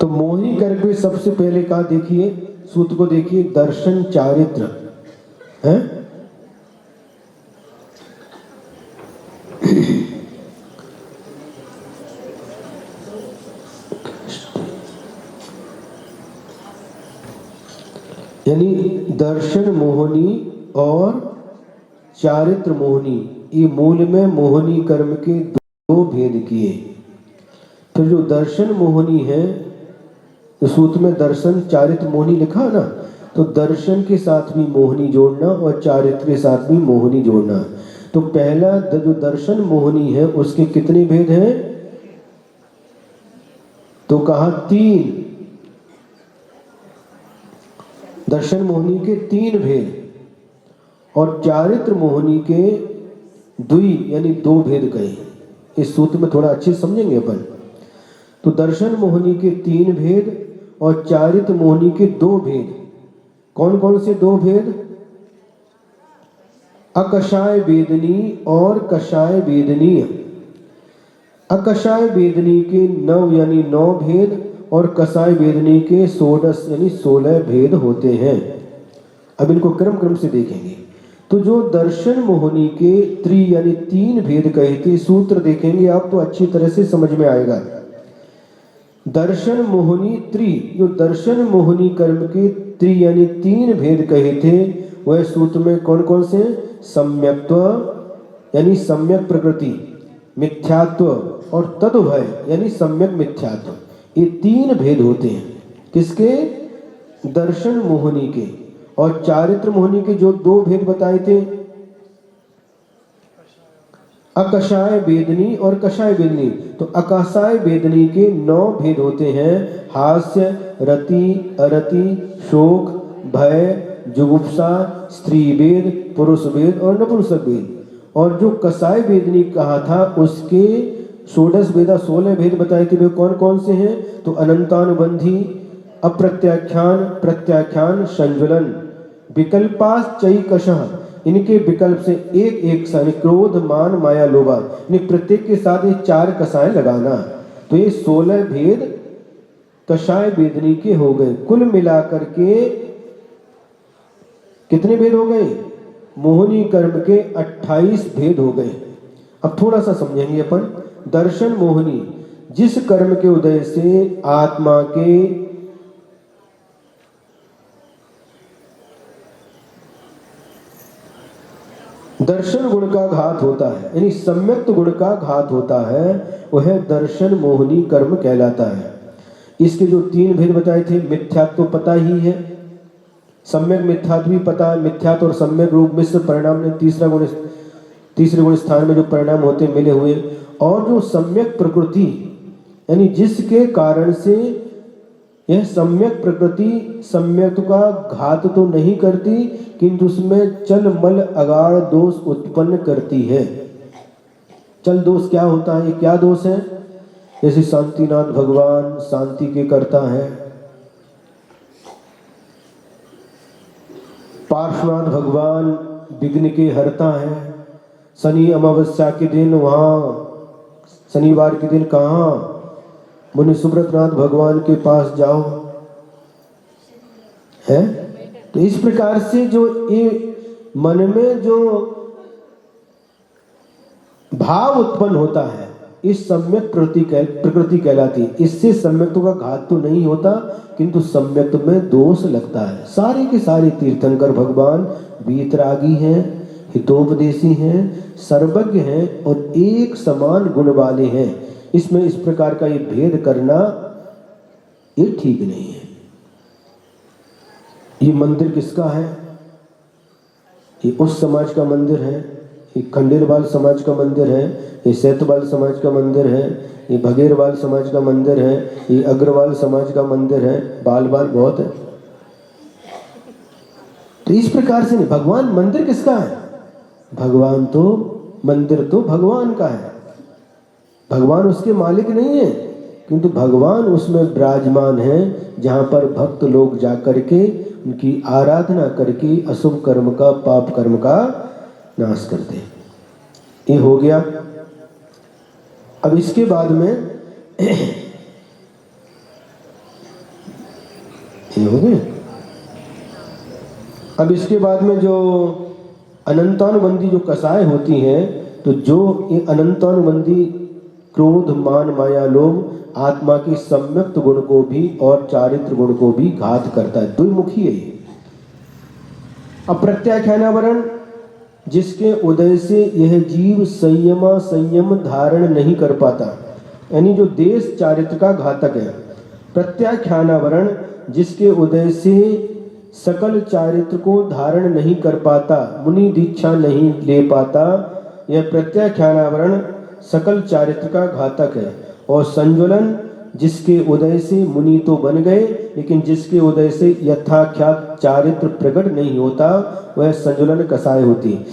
तो मोहिनी कर्म में सबसे पहले कहा, देखिए सूत्र को देखिए, दर्शन चारित्र है। यानी दर्शन मोहनी और चारित्र मोहनी, ये मूल में मोहनी कर्म के दो भेद किए। फिर जो दर्शन मोहनी है, तो सूत्र में दर्शन चारित्र मोहनी लिखा है ना, तो दर्शन के साथ भी मोहनी जोड़ना और चारित्र के साथ भी मोहनी जोड़ना। तो पहला जो दर्शन मोहनी है उसके कितने भेद हैं? तो कहा 3। दर्शन मोहनी के 3 भेद और चारित्र मोहनी के द्वि यानी 2 भेद कहे। इस सूत्र में थोड़ा अच्छे समझेंगे अपन। तो दर्शन मोहनी के 3 भेद और चारित्र मोहनी के 2 भेद। कौन कौन से 2 भेद? अकषाय वेदनी और कषाय वेदनीय। अकषाय वेदनी के 9 यानी 9 भेद और कषाय वेदनी के 16 यानी 16 भेद होते हैं। अब इनको क्रम क्रम से देखेंगे। तो जो दर्शन मोहनी के यानी 3 भेद कहे थे, सूत्र देखेंगे आप तो अच्छी तरह से समझ में आएगा। दर्शन मोहनी जो दर्शन मोहनी कर्म के यानी 3 भेद कहे थे, वह सूत्र में कौन कौन से? सम्यक्त्व यानी सम्यक प्रकृति, मिथ्यात्व और तदुभय यानी सम्यक मिथ्यात्व। ये 3 भेद होते हैं किसके? दर्शन मोहनी के। और चारित्र मोहनी के जो 2 भेद बताए थे, अकषाय वेदनी और कषाय वेदनी। तो अकषाय वेदनी के 9 भेद होते हैं। हास्य, रति, अरति, शोक, भय, जुगुप्सा, स्त्री वेद, पुरुष वेद और नपुंसक वेद। और जो कषाय वेदनी कहा था उसके 16 भेद बताए थे। वे कौन कौन से हैं? तो अनंतानुबंधी, अप्रत्याख्यान, प्रत्याख्यान, संज्वलन, विकल्पाश्चैकशः। इनके विकल्प से एक सा क्रोध मान माया लोभा, प्रत्येक के साथ ये 4 कषाय लगाना। तो ये 16 भेद कषाय वेदनी के हो गए। कुल मिलाकर के कितने भेद हो गए? मोहनी कर्म के 28 भेद हो गए। अब थोड़ा सा समझेंगे अपन। दर्शन मोहनी, जिस कर्म के उदय से आत्मा के दर्शन गुण का घात होता है, यानी सम्यक्त गुण का घात होता है, वह दर्शन मोहनी कर्म कहलाता है। इसके जो 3 भेद बताए थे, मिथ्यात्व तो पता ही है, सम्यक मिथ्यात्व भी पता है। मिथ्यात्व और सम्यक रूप मिश्र परिणाम में तीसरे गुण स्थान में जो परिणाम होते मिले हुए। और जो सम्यक प्रकृति यानी जिसके कारण से यह सम्यक प्रकृति सम्यक का घात तो नहीं करती, किंतु उसमें चल मल अगाड़ दोष उत्पन्न करती है। चल दोष क्या होता है? ये क्या दोष है? जैसे शांतिनाथ भगवान शांति के करता है, पार्श्वनाथ भगवान विघ्न के हरता है। शनि अमावस्या के दिन, वहां शनिवार के दिन कहाँ मुनि सुब्रतनाथ भगवान के पास जाओ, है। तो इस प्रकार से जो ये मन में जो भाव उत्पन्न होता है, इस सम्यक प्रकृति कहलाती है। इससे सम्यक्तों का घात तो नहीं होता, किंतु सम्यक्त में दोष लगता है। सारे के सारे तीर्थंकर भगवान वीतरागी हैं, हितोपदेशी हैं, सर्वज्ञ हैं और एक समान गुण वाले हैं। इसमें इस प्रकार का ये भेद करना ये ठीक नहीं है। ये मंदिर किसका है? ये उस समाज का मंदिर है, ये खंडेरवाल समाज का मंदिर है, ये सैतवाल समाज का मंदिर है, ये भगेरवाल समाज का मंदिर है, ये अग्रवाल समाज का मंदिर है। बाल बहुत है। तो इस प्रकार से नहीं, भगवान मंदिर किसका है? भगवान तो मंदिर तो भगवान का है, भगवान उसके मालिक नहीं है, किंतु भगवान उसमें विराजमान है जहां पर भक्त लोग जाकर के उनकी आराधना करके अशुभ कर्म का, पाप कर्म का नाश करते हैं। ये हो गया। अब इसके बाद में ये हो गया। अब इसके बाद में जो अनंतानुबंधी जो कसाय होती हैं, तो जो ये अनंतानुबंधी क्रोध, मान, माया, लोभ आत्मा की सम्यक्त गुण को भी और चारित्र गुण को भी घात करता है। द्विमुखी है ये। अप्रत्याख्यानावरण, जिसके उदय से यह जीव संयम धारण नहीं कर पाता, यानी जो देश चारित्र का घातक है। प्रत्याख्यानावरण, जिसके उदय से सकल चारित्र को धारण नहीं कर पाता, मुनि दीक्षा नहीं ले पाता, यह प्रत्याख्यानावरण सकल चारित्र का घातक है। और संज्वलन, जिसके उदय से मुनि तो बन गए, लेकिन जिसके उदय से यथाख्यात चारित्र प्रकट नहीं होता, वह संज्वलन कसाय होती है।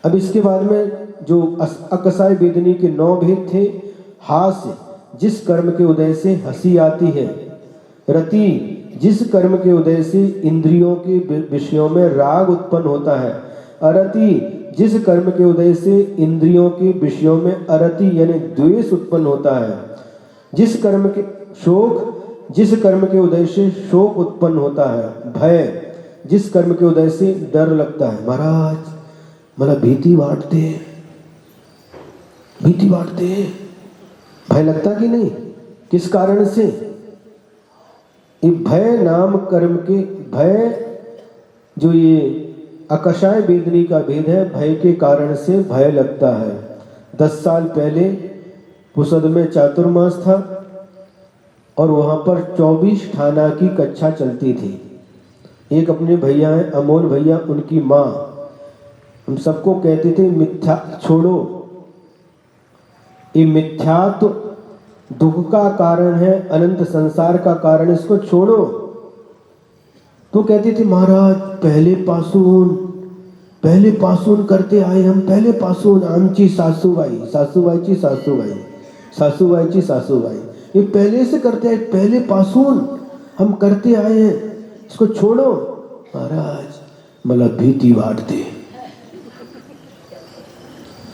अब इसके बाद में जो अकसाय वेदनी के 9 भेद थे। हास्य, जिस कर्म के उदय से हंसी आती है। रति, जिस कर्म के उदय से इंद्रियों के विषयों में राग उत्पन्न होता है। अरति, जिस कर्म के उदय से इंद्रियों के विषयों में अरति यानी द्वेष उत्पन्न होता है। जिस कर्म के शोक, जिस कर्म के उदय से शोक उत्पन्न होता है। भय, जिस कर्म के उदय से डर लगता है। महाराज मतलब भीति बांटते, भय लगता कि नहीं? किस कारण से? ये भय नाम कर्म के, भय जो ये अकसाय वेदनी का भेद है, भय के कारण से भय लगता है। 10 साल पहले पुसद में चातुर्मास था और वहाँ पर 24 ठाना की कक्षा चलती थी। एक अपने भैया हैं अमोल भैया, उनकी माँ हम सबको कहते थे मिथ्या छोड़ो, ये मिथ्यात्व दुख का कारण है, अनंत संसार का कारण, इसको छोड़ो। तो कहते थे महाराज पहले पासून करते आए हम, पहले पासून आमची सासूबाईची सासूबाई, ये पहले से करते आए, पहले पासून हम करते आए हैं, इसको छोड़ो। महाराज मला भीति बांटते।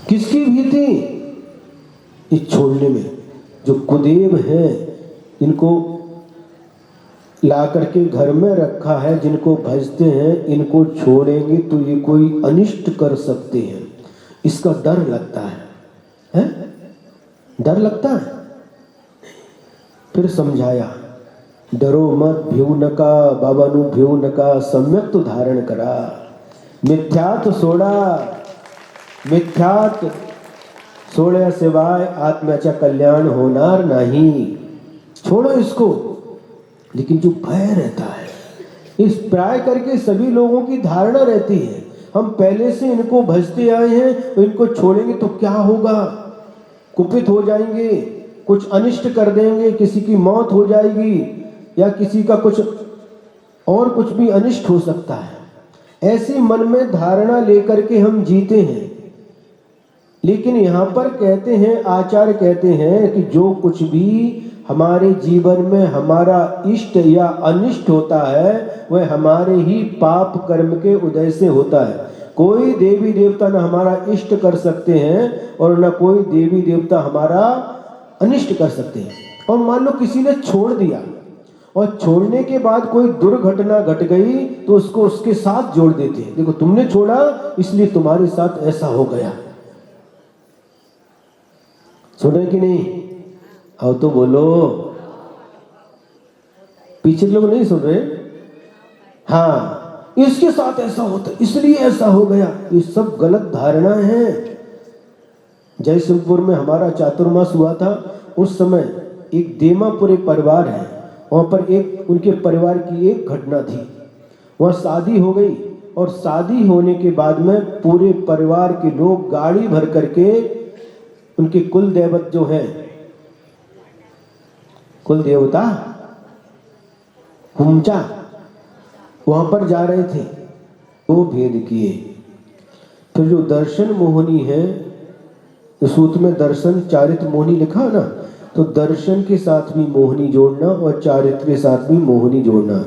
किसकी भीति? इस छोड़ने में। जो कुदेव हैं, इनको ला करके घर में रखा है, जिनको भजते हैं, इनको छोड़ेंगे तो ये कोई अनिष्ट कर सकते हैं, इसका डर लगता है? डर लगता है। फिर समझाया, डरो मत, भ्यू नका बाबा नु भ्यू नका, सम्यक तो धारण करा, मिथ्यात सोडा, मिथ्यात सोड्या सिवाय आत्म्याचा कल्याण होणार नहीं। छोड़ो इसको। लेकिन जो भय रहता है, इस प्राय करके सभी लोगों की धारणा रहती है, हम पहले से इनको भजते आए हैं, तो इनको छोड़ेंगे तो क्या होगा? कुपित हो जाएंगे, कुछ अनिष्ट कर देंगे, किसी की मौत हो जाएगी या किसी का कुछ और कुछ भी अनिष्ट हो सकता है। ऐसे मन में धारणा लेकर के हम जीते हैं। लेकिन यहाँ पर कहते हैं, आचार्य कहते हैं कि जो कुछ भी हमारे जीवन में हमारा इष्ट या अनिष्ट होता है, वह हमारे ही पाप कर्म के उदय से होता है। कोई देवी देवता न हमारा इष्ट कर सकते हैं और न कोई देवी देवता हमारा अनिष्ट कर सकते हैं। और मान लो किसी ने छोड़ दिया और छोड़ने के बाद कोई दुर्घटना घट गई तो उसको उसके साथ जोड़ देते हैं, देखो तुमने छोड़ा इसलिए तुम्हारे साथ ऐसा हो गया। सुन रहे कि नहीं? आओ तो बोलो, पीछे लोग नहीं सुन रहे। हाँ, इसके साथ ऐसा होता इसलिए ऐसा हो गया, ये सब गलत धारणा है। जयसिंहपुर में हमारा चातुर्मास हुआ था, उस समय एक देमापुरे परिवार है, वहां पर एक उनके परिवार की एक घटना थी। वहां शादी हो गई और शादी होने के बाद में पूरे परिवार के लोग गाड़ी भर करके उनके कुल देवत जो है, कुल देवता हुमचा, वहां पर जा रहे थे। वो भेद किए। फिर जो दर्शन मोहिनी है, तो सूत्र में दर्शन चारित्र मोहिनी लिखा है ना, तो दर्शन के साथ भी मोहिनी जोड़ना और चारित्र के साथ भी मोहिनी जोड़ना।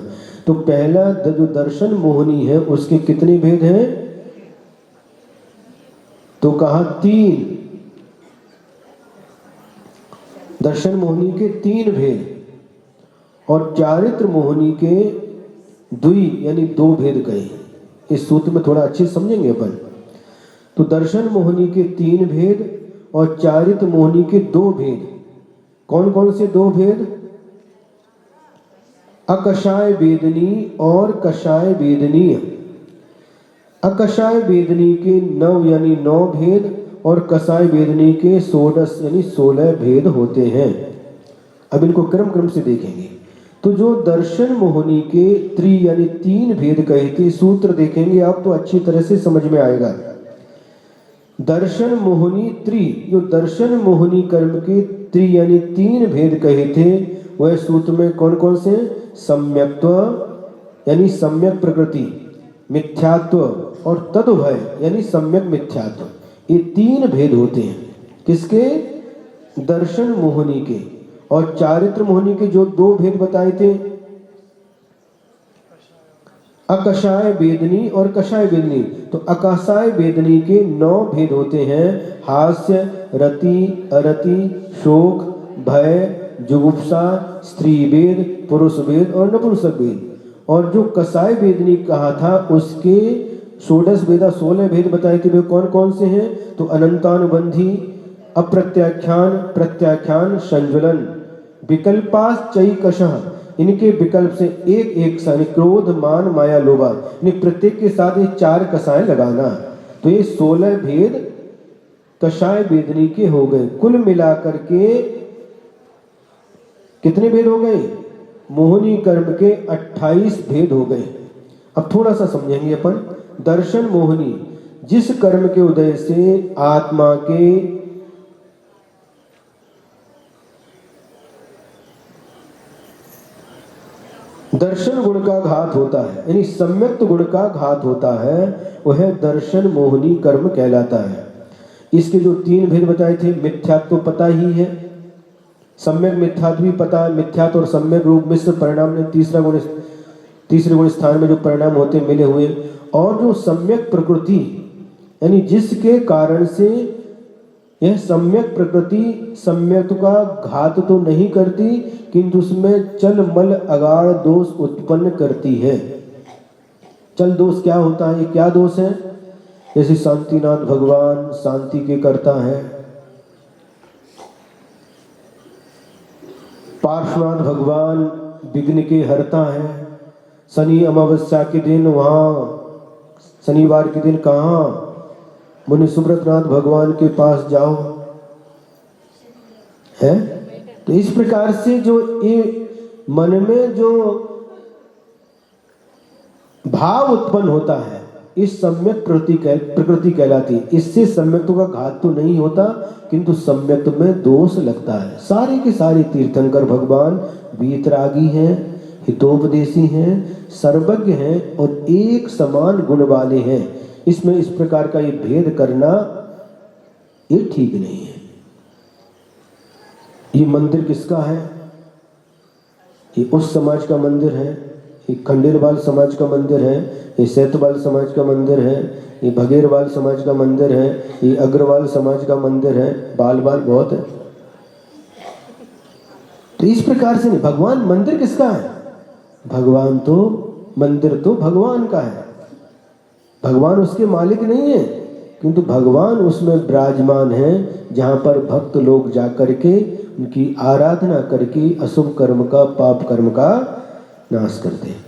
तो पहला जो दर्शन मोहिनी है उसके कितने भेद हैं? तो कहा 3। दर्शन मोहिनी के 3 भेद और चारित्र मोहिनी के 2 यानी 2 भेद कहे। इस सूत्र में थोड़ा अच्छे समझेंगे अपन। तो दर्शन मोहिनी के 3 भेद और चारित्र मोहिनी के 2 भेद। कौन कौन से 2 भेद? अकषाय वेदनी और कषाय वेदनीय। अकषाय वेदनी के 9 यानी 9 भेद और कषाय वेदनी के 16 यानी 16 भेद होते हैं। अब इनको क्रम क्रम से देखेंगे। तो जो दर्शन मोहिनी के 3 यानी 3 भेद कहे थे, सूत्र देखेंगे आप तो अच्छी तरह से समझ में आएगा। दर्शन मोहिनी 3, जो दर्शन मोहिनी कर्म के 3 यानी 3 भेद कहे थे, वह सूत्र में कौन कौन से? सम्यक्त्व यानी सम्यक प्रकृति, मिथ्यात्व और तदुभय यानी सम्यक मिथ्यात्व। ये 3 भेद होते हैं किसके? दर्शन मोहिनी के। और चारित्र मोहिनी के जो 2 भेद बताए थे, अकषाय वेदनी और कषाय वेदनी। तो अकषाय वेदनी के 9 भेद होते हैं। हास्य, रति, अरति, शोक, भय, जुगुप्सा, स्त्री वेद, पुरुष वेद और नपुंसक वेद। और जो कषाय वेदनी कहा था उसके 16 वेदा 16 भेद बताए थे, वे कौन कौन से हैं? तो अनंतानुबंधी, अप्रत्याख्यान, प्रत्याख्यान, संज्वलन, विकल्पाश्चैकशः। इनके विकल्प से एक एक सा क्रोध, मान, माया, लोभा, प्रत्येक के साथ ये 4 कषाय लगाना। तो ये 16 भेद कषाय वेदनी के हो गए। कुल मिलाकर के कितने भेद हो गए? मोहिनी कर्म के 28 भेद हो गए। अब थोड़ा सा समझेंगे अपन। दर्शन मोहिनी, जिस कर्म के उदय से आत्मा के दर्शन गुण का घात होता है, यानी सम्यक्त गुण का घात होता है, वह दर्शन मोहिनी कर्म कहलाता है। इसके जो 3 भेद बताए थे, मिथ्यात्व तो पता ही है, सम्यक मिथ्यात्व भी पता है। मिथ्यात्व और सम्यक रूप मिश्र परिणाम ने तीसरे गुण स्थान में जो परिणाम होते मिले हुए। और जो सम्यक प्रकृति यानी जिसके कारण से यह सम्यक प्रकृति सम्यक का घात तो नहीं करती, किंतु उसमें चल मल अगाड़ दोष उत्पन्न करती है। चल दोष क्या होता है? ये क्या दोष है? जैसे शांतिनाथ भगवान शांति के करता है, पार्श्वनाथ भगवान विघ्न के हरता है। शनि अमावस्या के दिन, वहां शनिवार के दिन कहाँ मुनि सुब्रतनाथ भगवान के पास जाओ है। तो इस प्रकार से जो ये मन में जो भाव उत्पन्न होता है, इस सम्यक प्रकृति कहलाती है। इससे सम्यक्त्व का घात तो नहीं होता, किंतु सम्यक्त्व में दोष लगता है। सारे के सारे तीर्थंकर भगवान वीतरागी हैं, हितोपदेशी हैं, सर्वज्ञ हैं और एक समान गुण वाले हैं। इसमें इस प्रकार का ये भेद करना ये ठीक नहीं है। ये मंदिर किसका है? ये उस समाज का मंदिर है, ये खंडेरवाल समाज का मंदिर है, ये सैतवाल समाज का मंदिर है, ये भगेरवाल समाज का मंदिर है, ये अग्रवाल समाज का मंदिर है। बाल बाल बहुत है। तो इस प्रकार से नहीं, भगवान मंदिर किसका है? भगवान तो मंदिर तो भगवान का है, भगवान उसके मालिक नहीं है, किंतु भगवान उसमें विराजमान है जहाँ पर भक्त लोग जाकर के उनकी आराधना करके अशुभ कर्म का, पाप कर्म का नाश करते हैं।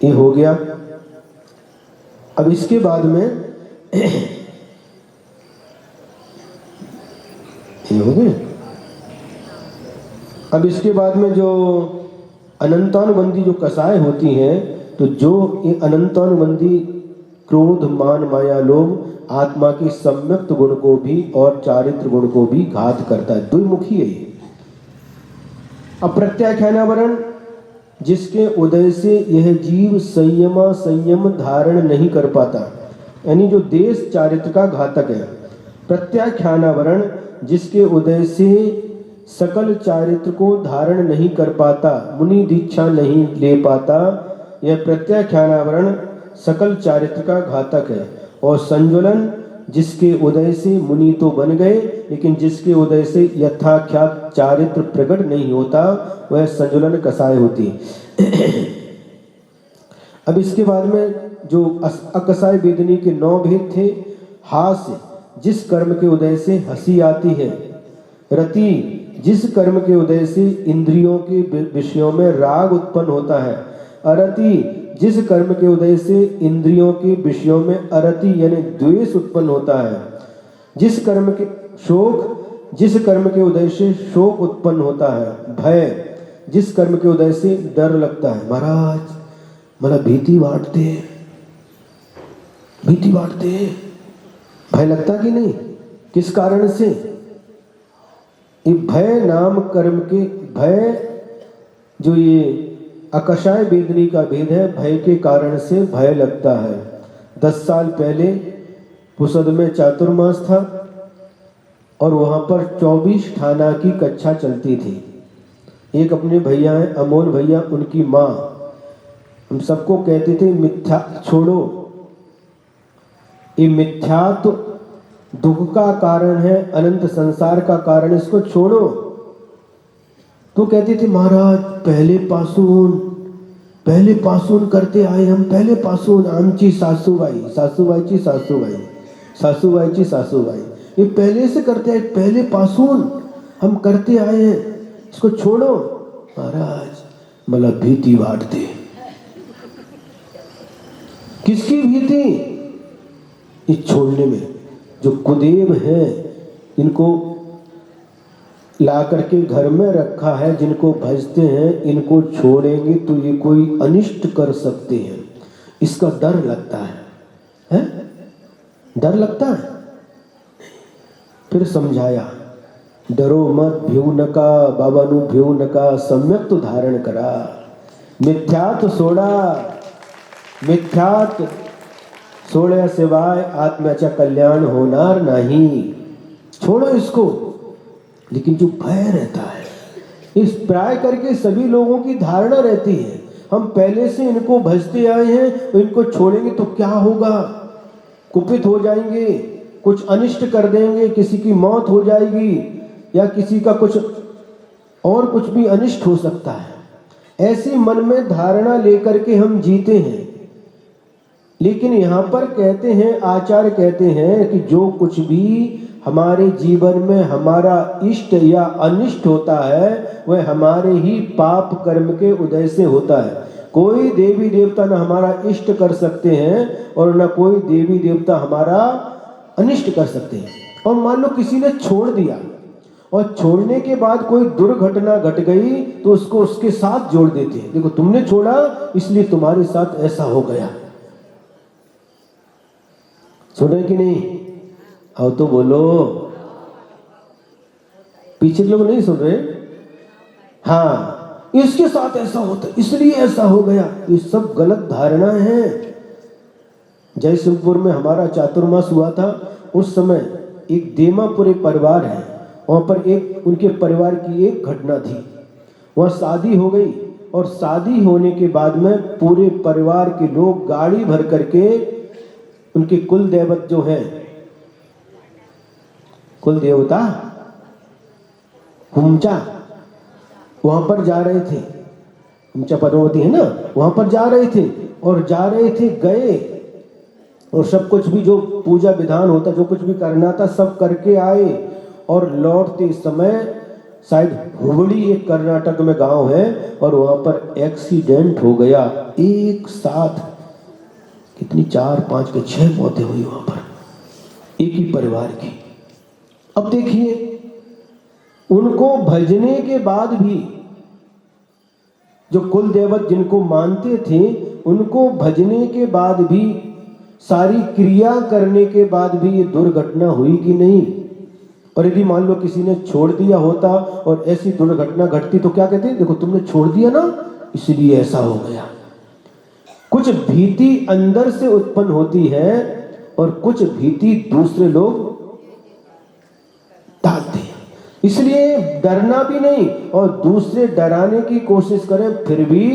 ये हो गया। अब इसके बाद में ये हो गया। अब इसके बाद में जो अनंतानुबंधी जो कसाय होती हैं, तो जो ये अनंतानुबंधी क्रोध, मान, माया, लोभ आत्मा की सम्यक्त गुण को भी और चारित्र गुण को भी घात करता है, द्विमुखी है ये। अप्रत्याख्यानावरण, जिसके उदय से यह जीव संयम धारण नहीं कर पाता, यानी जो देश चारित्र का घातक है। प्रत्याख्यानावरण, जिसके उदय से सकल चारित्र को धारण नहीं कर पाता, मुनि दीक्षा नहीं ले पाता, यह प्रत्याख्यानावरण सकल चारित्र का घातक है। और संज्वलन, जिसके उदय से मुनि तो बन गए, लेकिन जिसके उदय से यथाख्यात चारित्र प्रकट नहीं होता, वह संज्वलन कसाय होती। अब इसके बाद में जो अकसाय वेदनी के 9 भेद थे। हास्य, जिस कर्म के उदय से हंसी आती है। रति, जिस कर्म के उदय से इंद्रियों के विषयों में राग उत्पन्न होता है। अरति, जिस कर्म के उदय से इंद्रियों के विषयों में अरति यानी द्वेष उत्पन्न होता है। जिस कर्म के शोक, जिस कर्म के उदय से शोक उत्पन्न होता है। भय, जिस कर्म के उदय से डर लगता है। महाराज मतलब भीति बांटते, भीति बांटते, भय लगता कि नहीं? किस कारण से? ये भय नाम कर्म के, भय जो ये अकसाय वेदनी का भेद है, भय के कारण से भय लगता है। 10 साल पहले पुसद में चातुर्मास था और वहाँ पर 24 ठाना की कक्षा चलती थी। एक अपने भैया हैं अमोल भैया, उनकी माँ हम सबको कहते थे मिथ्या छोड़ो, ये मिथ्या तो दुख का कारण है, अनंत संसार का कारण, इसको छोड़ो। तो कहते थे महाराज पहले पासून करते आए हम, पहले पासून आमची सासूबाई, सासूबाईची सासूबाई, सासूबाईची सासूबाई, ये पहले से करते आए, पहले पासून हम करते आए हैं, इसको छोड़ो। महाराज मतलब भीति बांटते। किसकी भीति? इस छोड़ने में। जो कुदेव है इनको ला करके घर में रखा है, जिनको भजते हैं, इनको छोड़ेंगे तो ये कोई अनिष्ट कर सकते हैं, इसका डर लगता है? डर लगता है। फिर समझाया, डरो मत, भ्यू नका बाबानु, भ्यू नका, सम्यक तो धारण करा, मिथ्यात सोडा, मिथ्यात सोड्या सिवाय आत्म्याचा कल्याण होणार नहीं। छोड़ो इसको। लेकिन जो भय रहता है, इस प्राय करके सभी लोगों की धारणा रहती है, हम पहले से इनको भजते आए हैं, तो इनको छोड़ेंगे तो क्या होगा? कुपित हो जाएंगे, कुछ अनिष्ट कर देंगे, किसी की मौत हो जाएगी या किसी का कुछ और कुछ भी अनिष्ट हो सकता है। ऐसी मन में धारणा लेकर के हम जीते हैं। लेकिन यहाँ पर कहते हैं, आचार्य कहते हैं कि जो कुछ भी हमारे जीवन में हमारा इष्ट या अनिष्ट होता है, वह हमारे ही पाप कर्म के उदय से होता है। कोई देवी देवता न हमारा इष्ट कर सकते हैं और न कोई देवी देवता हमारा अनिष्ट कर सकते हैं। और मान लो किसी ने छोड़ दिया और छोड़ने के बाद कोई दुर्घटना घट गई, तो उसको उसके साथ जोड़ देते हैं, देखो तुमने छोड़ा इसलिए तुम्हारे साथ ऐसा हो गया। सुने कि नहीं? आओ तो बोलो। पीछे लोग नहीं सुन रहे? हाँ, इसके साथ ऐसा होता इसलिए ऐसा हो गया, ये सब गलत धारणा है। जयसिंहपुर में हमारा चातुर्मास हुआ था, उस समय एक देमापुरे परिवार है, वहां पर एक उनके परिवार की एक घटना थी। वहां शादी हो गई और शादी होने के बाद में पूरे परिवार के लोग गाड़ी भर करके उनके कुल देवत जो है, कुल देवता हुमचा, वहां पर जा रहे थे, ऊंचा पद्मावती है ना, वहां पर जा रहे थे और जा रहे थे, गए और सब कुछ भी जो पूजा विधान होता, जो कुछ भी करना था सब करके आए और लौटते समय शायद हुबड़ी एक कर्नाटक में गांव है और वहां पर एक्सीडेंट हो गया। एक साथ कितनी 4, 5 के 6 मौतें हुई वहां पर एक ही परिवार की। अब देखिए उनको भजने के बाद भी, जो कुल देवत जिनको मानते थे उनको भजने के बाद भी, सारी क्रिया करने के बाद भी ये दुर्घटना हुई कि नहीं। और यदि मान लो किसी ने छोड़ दिया होता और ऐसी दुर्घटना घटती तो क्या कहते हैं, देखो तुमने छोड़ दिया ना इसलिए ऐसा हो गया। कुछ भीति अंदर से उत्पन्न होती है और कुछ भीति दूसरे लोग डालते हैं, इसलिए डरना भी नहीं और दूसरे डराने की कोशिश करें फिर भी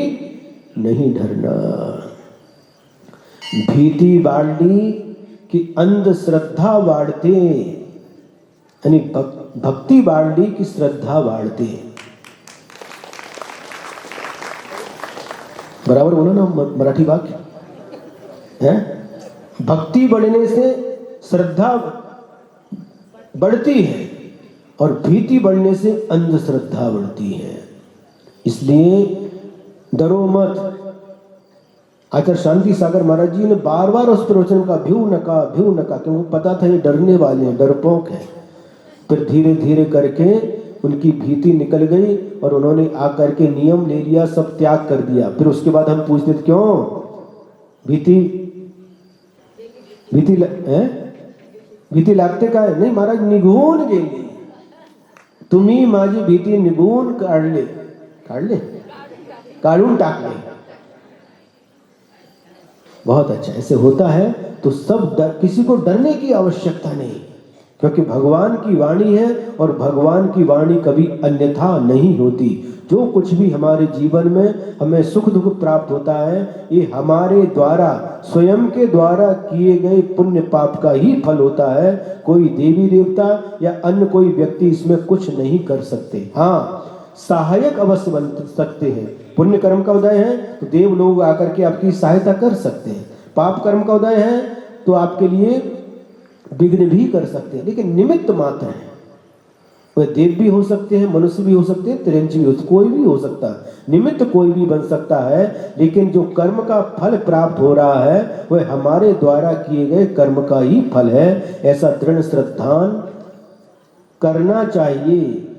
नहीं डरना। भीति बाढ़ी कि अंधश्रद्धा बाढ़ते, यानी भक्ति बाढ़ी की श्रद्धा बाढ़ते। बराबर बोलो ना मराठी वाक्य है। भक्ति बढ़ने से श्रद्धा बढ़ती है और भीति बढ़ने से अंधश्रद्धा बढ़ती है। इसलिए डरो मत। आचार्य शांति सागर महाराज जी ने बार बार उस प्रवचन का भ्यू नका क्योंकि पता था ये डरने वाले हैं, डरपोक है। फिर धीरे धीरे करके उनकी भीति निकल गई और उन्होंने आकर के नियम ले लिया, सब त्याग कर दिया। फिर उसके बाद हम पूछते थे क्यों भीति लागते काय नाही महाराज, निघून गेली तुम्ही माझी भीति निघून काढून टाकले। बहुत अच्छा, ऐसे होता है तो सब किसी को डरने की आवश्यकता नहीं, क्योंकि भगवान की वाणी है और भगवान की वाणी कभी अन्यथा नहीं होती। जो कुछ भी हमारे जीवन में हमें सुख दुख प्राप्त होता है ये हमारे द्वारा, स्वयं के द्वारा किए गए पुण्य पाप का ही फल होता है। कोई देवी देवता या अन्य कोई व्यक्ति इसमें कुछ नहीं कर सकते। हाँ, सहायक अवश्य बन सकते हैं। पुण्य कर्म का उदय है तो देव लोग आकर के आपकी सहायता कर सकते हैं, पाप कर्म का उदय है तो आपके लिए विघ्न भी कर सकते हैं, लेकिन निमित्त मात्र है। वह देव भी हो सकते हैं, मनुष्य भी हो सकते हैं, तिरंजी भी हो सकते, कोई भी हो सकता है, निमित्त कोई भी बन सकता है। लेकिन जो कर्म का फल प्राप्त हो रहा है वह हमारे द्वारा किए गए कर्म का ही फल है। ऐसा दृढ़ श्रद्धान करना चाहिए,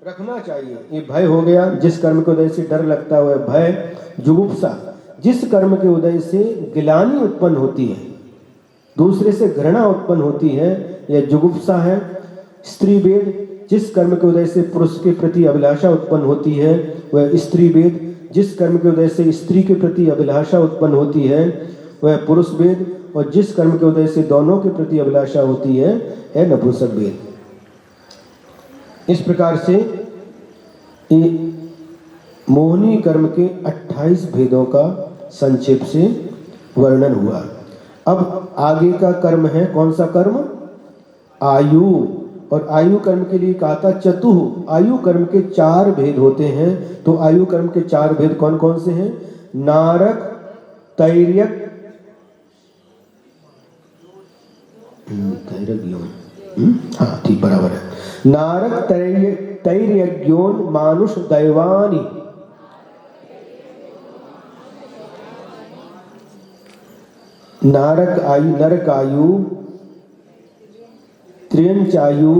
रखना चाहिए। ये भय हो गया, जिस कर्म के उदय से डर लगता है वह भय। जुगुप्सा, जिस कर्म के उदय से गिलानी उत्पन्न होती है, दूसरे से घृणा उत्पन्न होती है, यह जुगुप्सा है। स्त्री वेद, जिस कर्म के उदय से पुरुष के प्रति अभिलाषा उत्पन्न होती है वह स्त्री वेद। जिस कर्म के उदय से स्त्री के प्रति अभिलाषा उत्पन्न होती है वह पुरुष वेद। और जिस कर्म के उदय से दोनों के प्रति अभिलाषा होती है नपुंसक वेद। इस प्रकार से मोहिनी कर्म के 28 भेदों का संक्षेप से वर्णन हुआ। अब आगे का कर्म है कौन सा कर्म? आयु। और आयु कर्म के लिए कहा था चतुः। आयु कर्म के 4 भेद होते हैं। तो आयु कर्म के 4 भेद कौन कौन से हैं? नारक, तैर्यक, हाँ ठीक बराबर है। नारक, तैर्यज्ञोन, मानुष, दैवानी। नारक आयु, नरक आयु, त्रियंच आयु,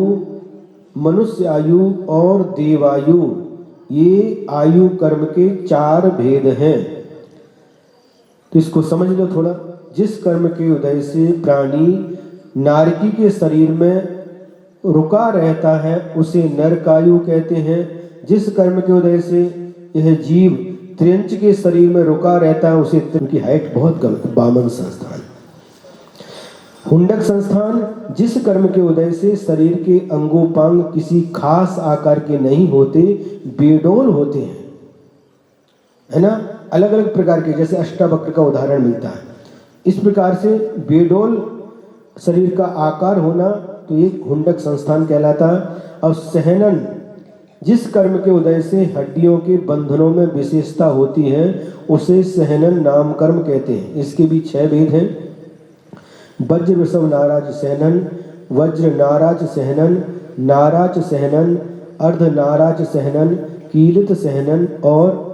मनुष्य आयु और देवायु, ये आयु कर्म के 4 भेद हैं। तो इसको समझ लो थोड़ा। जिस कर्म के उदय से प्राणी नारकी के शरीर में रुका रहता है उसे नरकायु कहते हैं। जिस कर्म के उदय से यह जीव त्रियंच के शरीर में रुका रहता है उसे, उनकी हाइट बहुत कम, बामन संस्थान। हुंडक संस्थान, जिस कर्म के उदय से शरीर के अंगोपांग किसी खास आकार के नहीं होते, बेडोल होते हैं, है ना, अलग अलग प्रकार के, जैसे अष्टावक्र का उदाहरण मिलता है। इस प्रकार से बेडोल शरीर का आकार होना तो एक हुंडक संस्थान कहलाता है। और सहनन, जिस कर्म के उदय से हड्डियों के बंधनों में विशेषता होती है उसे सहनन नाम कर्म कहते हैं। इसके भी 6 भेद हैं। वज्र वृषभ नाराज सहनन, वज्र नाराज सहनन, नाराज सहनन, अर्ध नाराज सहनन, कीलित सहनन और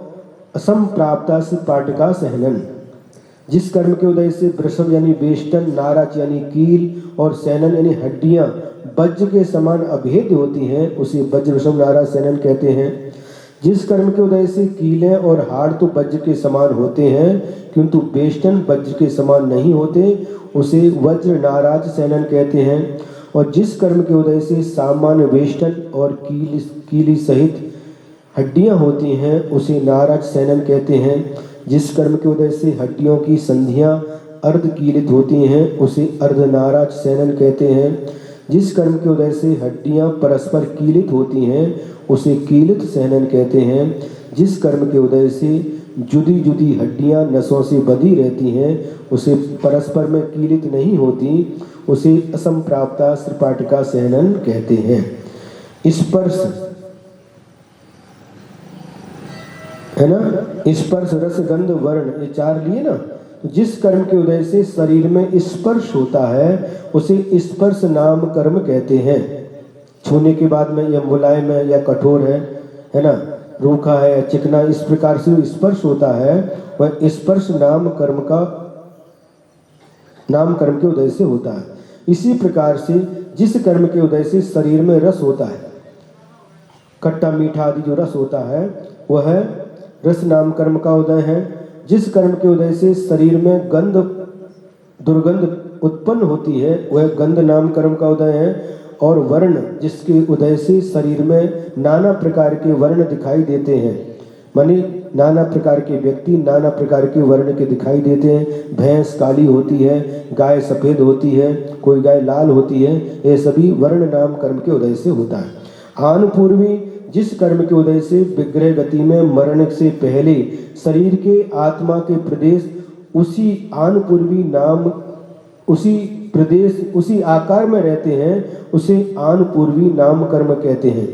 असंप्राप्ता से पाटका सहनन। जिस कर्म के उदय से वृषभ यानी वेष्टन, नाराज यानी कील और सहनन यानी हड्डियां वज्र के समान अभेद्य होती हैं उसे वज्र वृषभ नाराज सहनन कहते हैं। जिस कर्म के उदय से कीलें और हाड़ तो वज्र के समान होते हैं किंतु वेष्टन वज्र के समान नहीं होते उसे वज्र नाराज सहनन कहते हैं। और जिस कर्म के उदय से सामान्य वेष्टन और कीली सहित हड्डियां होती हैं उसे नाराज सहनन कहते हैं। जिस कर्म के उदय से हड्डियों की संधियां अर्ध कीलित होती हैं उसे अर्ध नाराज सहनन कहते हैं। जिस कर्म के उदय से हड्डियां परस्पर कीलित होती हैं उसे कीलित सहनन कहते हैं। जिस कर्म के उदय से जुदी जुदी हड्डियां नसों से बंधी रहती हैं उसे परस्पर में कीलित नहीं होती उसे असंप्राप्ता श्रीपाटिका सहनन कहते हैं। स्पर्श है ना, स्पर्श रस गंध वर्ण ये 4 लिए ना। तो जिस कर्म के उदय से शरीर में स्पर्श होता है उसे स्पर्श नाम कर्म कहते हैं। छूने के बाद में यह मुलायम है या कठोर है ना, रूखा है या चिकना, इस प्रकार से स्पर्श होता है वह स्पर्श नाम कर्म के उदय से होता है। इसी प्रकार से जिस कर्म के उदय से शरीर में रस होता है, खट्टा मीठा आदि जो रस होता है वह रस नाम कर्म का उदय है। जिस कर्म के उदय से शरीर में गंध दुर्गंध उत्पन्न होती है वह गंध नाम कर्म का उदय है। और वर्ण जिसके उदय से शरीर में नाना प्रकार के वर्ण दिखाई देते हैं, माने नाना प्रकार के व्यक्ति नाना प्रकार के वर्ण के दिखाई देते हैं। भैंस काली होती है, गाय सफ़ेद होती है, कोई गाय लाल होती है, ये सभी वर्ण नाम कर्म के उदय से होता है। आनपूर्वी जिस कर्म के उदय से विग्रह गति में मरण से पहले शरीर के आत्मा के प्रदेश उसी आनपूर्वी नाम उसी प्रदेश उसी आकार में रहते हैं उसे आनपूर्वी नाम कर्म कहते हैं।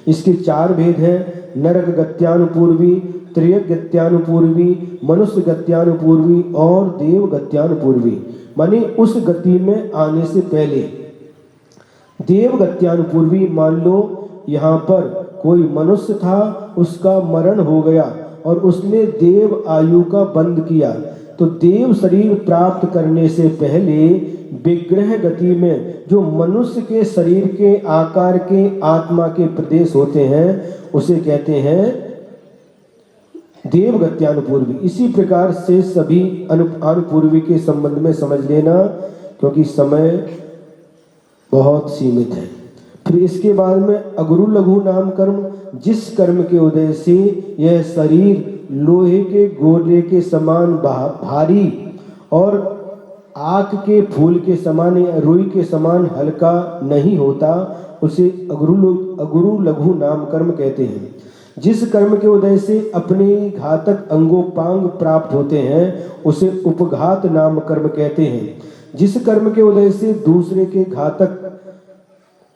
इसके 4 भेद हैं। नरक गत्यानुपूर्वी, त्रियक गत्यानुपूर्वी, मनुष्य गत्यानुपूर्वी और देव गत्यानुपूर्वी। माने उस गति में आने से पहले देव गत्यानुपूर्वी, मान लो यहाँ पर कोई मनुष्य था, उसका मरण हो गया और उसने देव आयु का बंध किया, तो देव शरीर प्राप्त करने से पहले विग्रह गति में जो मनुष्य के शरीर के आकार के आत्मा के प्रदेश होते हैं उसे कहते हैं देव गत्यानुपूर्वी। इसी प्रकार से सभी अनुपूर्वी के संबंध में समझ लेना, क्योंकि समय बहुत सीमित है। फिर इसके बाद में अगुरु लघु नाम कर्म, जिस कर्म के उदय से यह शरीर लोहे के गोले के समान भारी और आक के फूल के समान या रुई के समान हल्का नहीं होता, उसे अगुरु लघु नाम कर्म कहते हैं। जिस कर्म के उदय से अपने घातक अंगोपांग प्राप्त होते हैं उसे उपघात नाम कर्म कहते हैं। जिस कर्म के उदय से दूसरे के घातक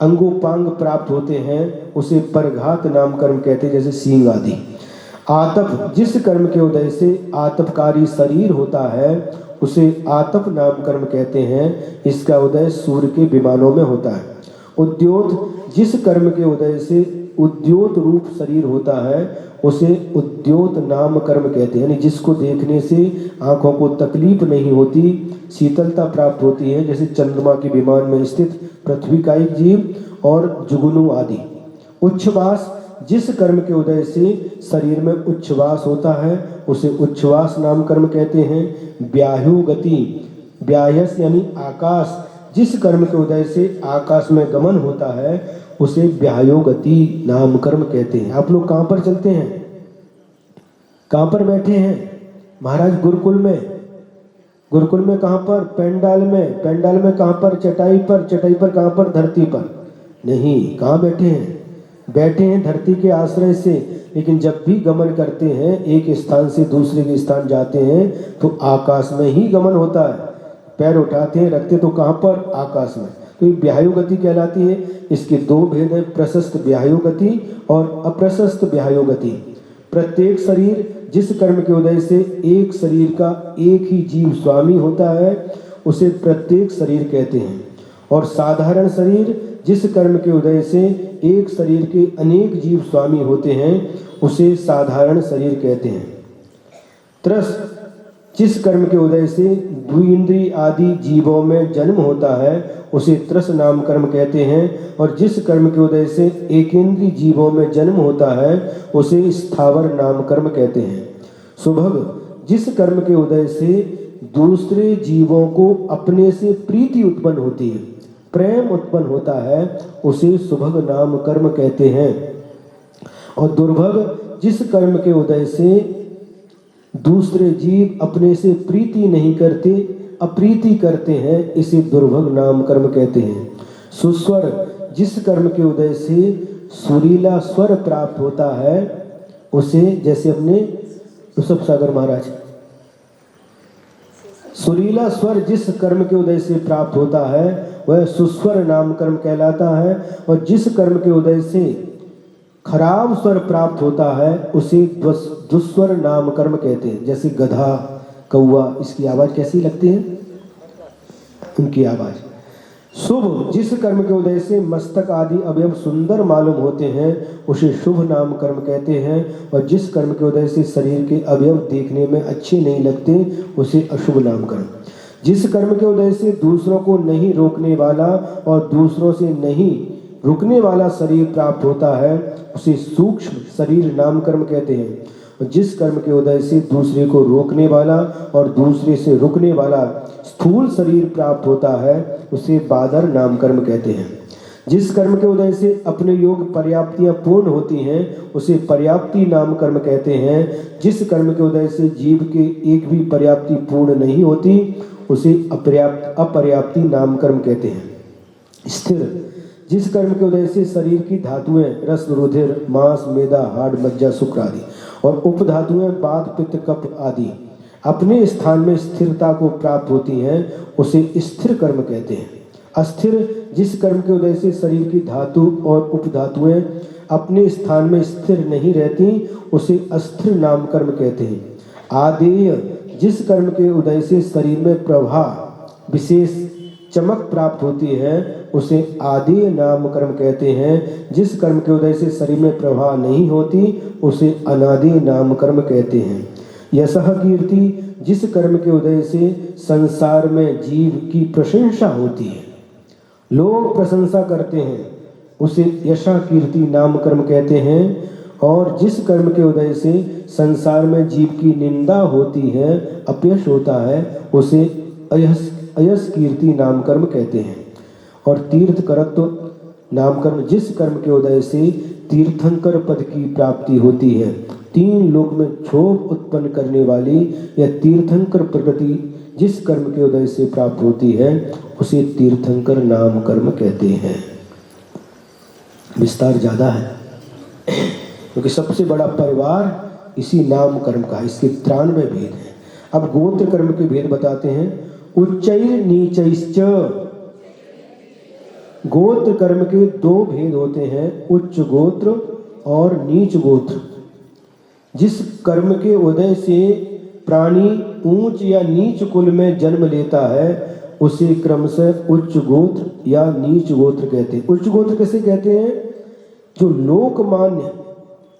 अंगोपांग प्राप्त होते हैं उसे परघात नाम कर्म कहते हैं, जैसे सींग आदि। आतप, जिस कर्म के उदय से आतपकारी शरीर होता है उसे आतप नाम कर्म कहते हैं। इसका उदय सूर्य के विमानों में होता है। उद्योत, जिस कर्म के उदय से उद्योत रूप शरीर होता है उसे उद्योत नाम कर्म कहते हैं, यानी जिसको देखने से आंखों को तकलीफ नहीं होती, शीतलता प्राप्त होती है, जैसे चंद्रमा के विमान में स्थित पृथ्वी का एक जीव और जुगनू आदि। उच्छ्वास, जिस कर्म के उदय से शरीर में उच्छ्वास होता है उसे उच्छ्वास नाम कर्म कहते हैं। व्याहु गति, व्याहस यानी आकाश, जिस कर्म के उदय से आकाश में गमन होता है उसे व्यायो गति नाम कर्म कहते हैं। आप लोग कहाँ पर चलते हैं, कहाँ पर बैठे हैं? महाराज गुरुकुल में। गुरुकुल में कहाँ पर? पेंडाल में। पेंडाल में कहाँ पर? चटाई पर। चटाई पर कहाँ पर? धरती पर नहीं। कहाँ बैठे हैं? बैठे हैं धरती के आश्रय से। लेकिन जब भी गमन करते हैं, एक स्थान से दूसरे के स्थान जाते हैं, तो आकाश में ही गमन होता है। पैर उठाते हैं, रखते तो कहाँ पर? आकाश में। तो ये व्यायु गति कहलाती है। इसके दो भेद हैं, प्रशस्त व्यायु गति और अप्रशस्त व्यायु गति। प्रत्येक शरीर जिस कर्म के उदय से एक शरीर का एक ही जीव स्वामी होता है उसे प्रत्येक शरीर कहते हैं, और साधारण शरीर जिस कर्म के उदय से एक शरीर के अनेक जीव स्वामी होते हैं उसे साधारण शरीर कहते हैं। त्रस जिस कर्म के उदय से द्विइंद्रिय आदि जीवों में जन्म होता है उसे त्रस नाम कर्म कहते हैं, और जिस कर्म के उदय से एकेंद्रीय जीवों में जन्म होता है उसे स्थावर नाम कर्म कहते हैं। सुभग जिस कर्म के उदय से दूसरे जीवों को अपने से प्रीति उत्पन्न होती है, प्रेम उत्पन्न होता है, उसे सुभग नाम कर्म कहते हैं। और दुर्भग जिस कर्म के उदय से दूसरे जीव अपने से प्रीति नहीं करते, अप्रीति करते हैं, इसे दुर्भग नाम कर्म कहते हैं। सुस्वर जिस कर्म के उदय से सुरीला स्वर प्राप्त होता है उसे, जैसे अपने ऋषभ सागर महाराज, सुरीला स्वर जिस कर्म के उदय से प्राप्त होता है वह सुस्वर नाम कर्म कहलाता है, और जिस कर्म के उदय से खराब स्वर प्राप्त होता है उसे दुस्वर नाम कर्म कहते हैं। जैसे गधा, कौवा, इसकी आवाज कैसी लगती है, उनकी आवाज। शुभ जिस कर्म के उदय से मस्तक आदि अवयव सुंदर मालूम होते हैं उसे शुभ नाम कर्म कहते हैं, और जिस कर्म के उदय से शरीर के अवयव देखने में अच्छे नहीं लगते उसे अशुभ नाम कर्म। जिस कर्म के उदय से दूसरों को नहीं रोकने वाला और दूसरों से नहीं रुकने वाला शरीर प्राप्त होता है उसे सूक्ष्म शरीर नाम कर्म कहते हैं, और जिस कर्म के उदय से दूसरे को रोकने वाला और दूसरे से रुकने वाला स्थूल शरीर प्राप्त होता है उसे बादर नाम कर्म कहते हैं। जिस कर्म के उदय से अपने योग पर्याप्तियां पूर्ण होती हैं उसे पर्याप्ति नाम कर्म कहते हैं। जिस कर्म के उदय से जीव के एक भी पर्याप्ति पूर्ण नहीं होती उसे अपर्याप्ति नाम कर्म कहते हैं। स्थिर जिस कर्म के उदय से शरीर की धातुएं रस, रुधिर, मांस, मेदा, हाड़, मज्जा, शुक्र आदि और उपधातुएं बात, पित्त, कफ आदि अपने स्थान में स्थिरता को प्राप्त होती हैं उसे स्थिर कर्म कहते हैं। अस्थिर जिस कर्म के उदय से शरीर की धातु और उपधातुएं अपने स्थान में स्थिर नहीं रहती उसे अस्थिर नाम कर्म कहते हैं। आदेय जिस कर्म के उदय से शरीर में प्रवाह विशेष चमक प्राप्त होती है उसे आदेय नाम कर्म कहते हैं। जिस कर्म के उदय से शरीर में प्रवाह नहीं होती उसे अनादेय नाम कर्म कहते हैं। यशः कीर्ति जिस कर्म के उदय से संसार में जीव की प्रशंसा होती है, लोग प्रशंसा करते हैं, उसे यशः कीर्ति नाम कर्म कहते हैं। और जिस कर्म के उदय से संसार में जीव की निंदा होती है, अपयश होता है, उसे अयस कीर्ति नाम कर्म कहते हैं। और तीर्थ करत्व नाम कर्म जिस कर्म के उदय से तीर्थंकर पद की प्राप्ति होती है, तीन लोक में क्षोभ उत्पन्न करने वाली या तीर्थंकर प्रकृति जिस कर्म के उदय से प्राप्त होती है उसे तीर्थंकर नाम कर्म कहते हैं। विस्तार ज्यादा है क्योंकि सबसे बड़ा परिवार इसी नाम कर्म का, इसके 93 भेद हैं। अब गोत्र कर्म के भेद बताते हैं। उच्चैर नीचैश्च, गोत्र कर्म के 2 भेद होते हैं, उच्च गोत्र और नीच गोत्र। जिस कर्म के उदय से प्राणी ऊंच या नीच कुल में जन्म लेता है उसे क्रमशः उच्च गोत्र या नीच गोत्र कहते हैं। उच्च गोत्र कैसे कहते हैं? जो लोकमान्य,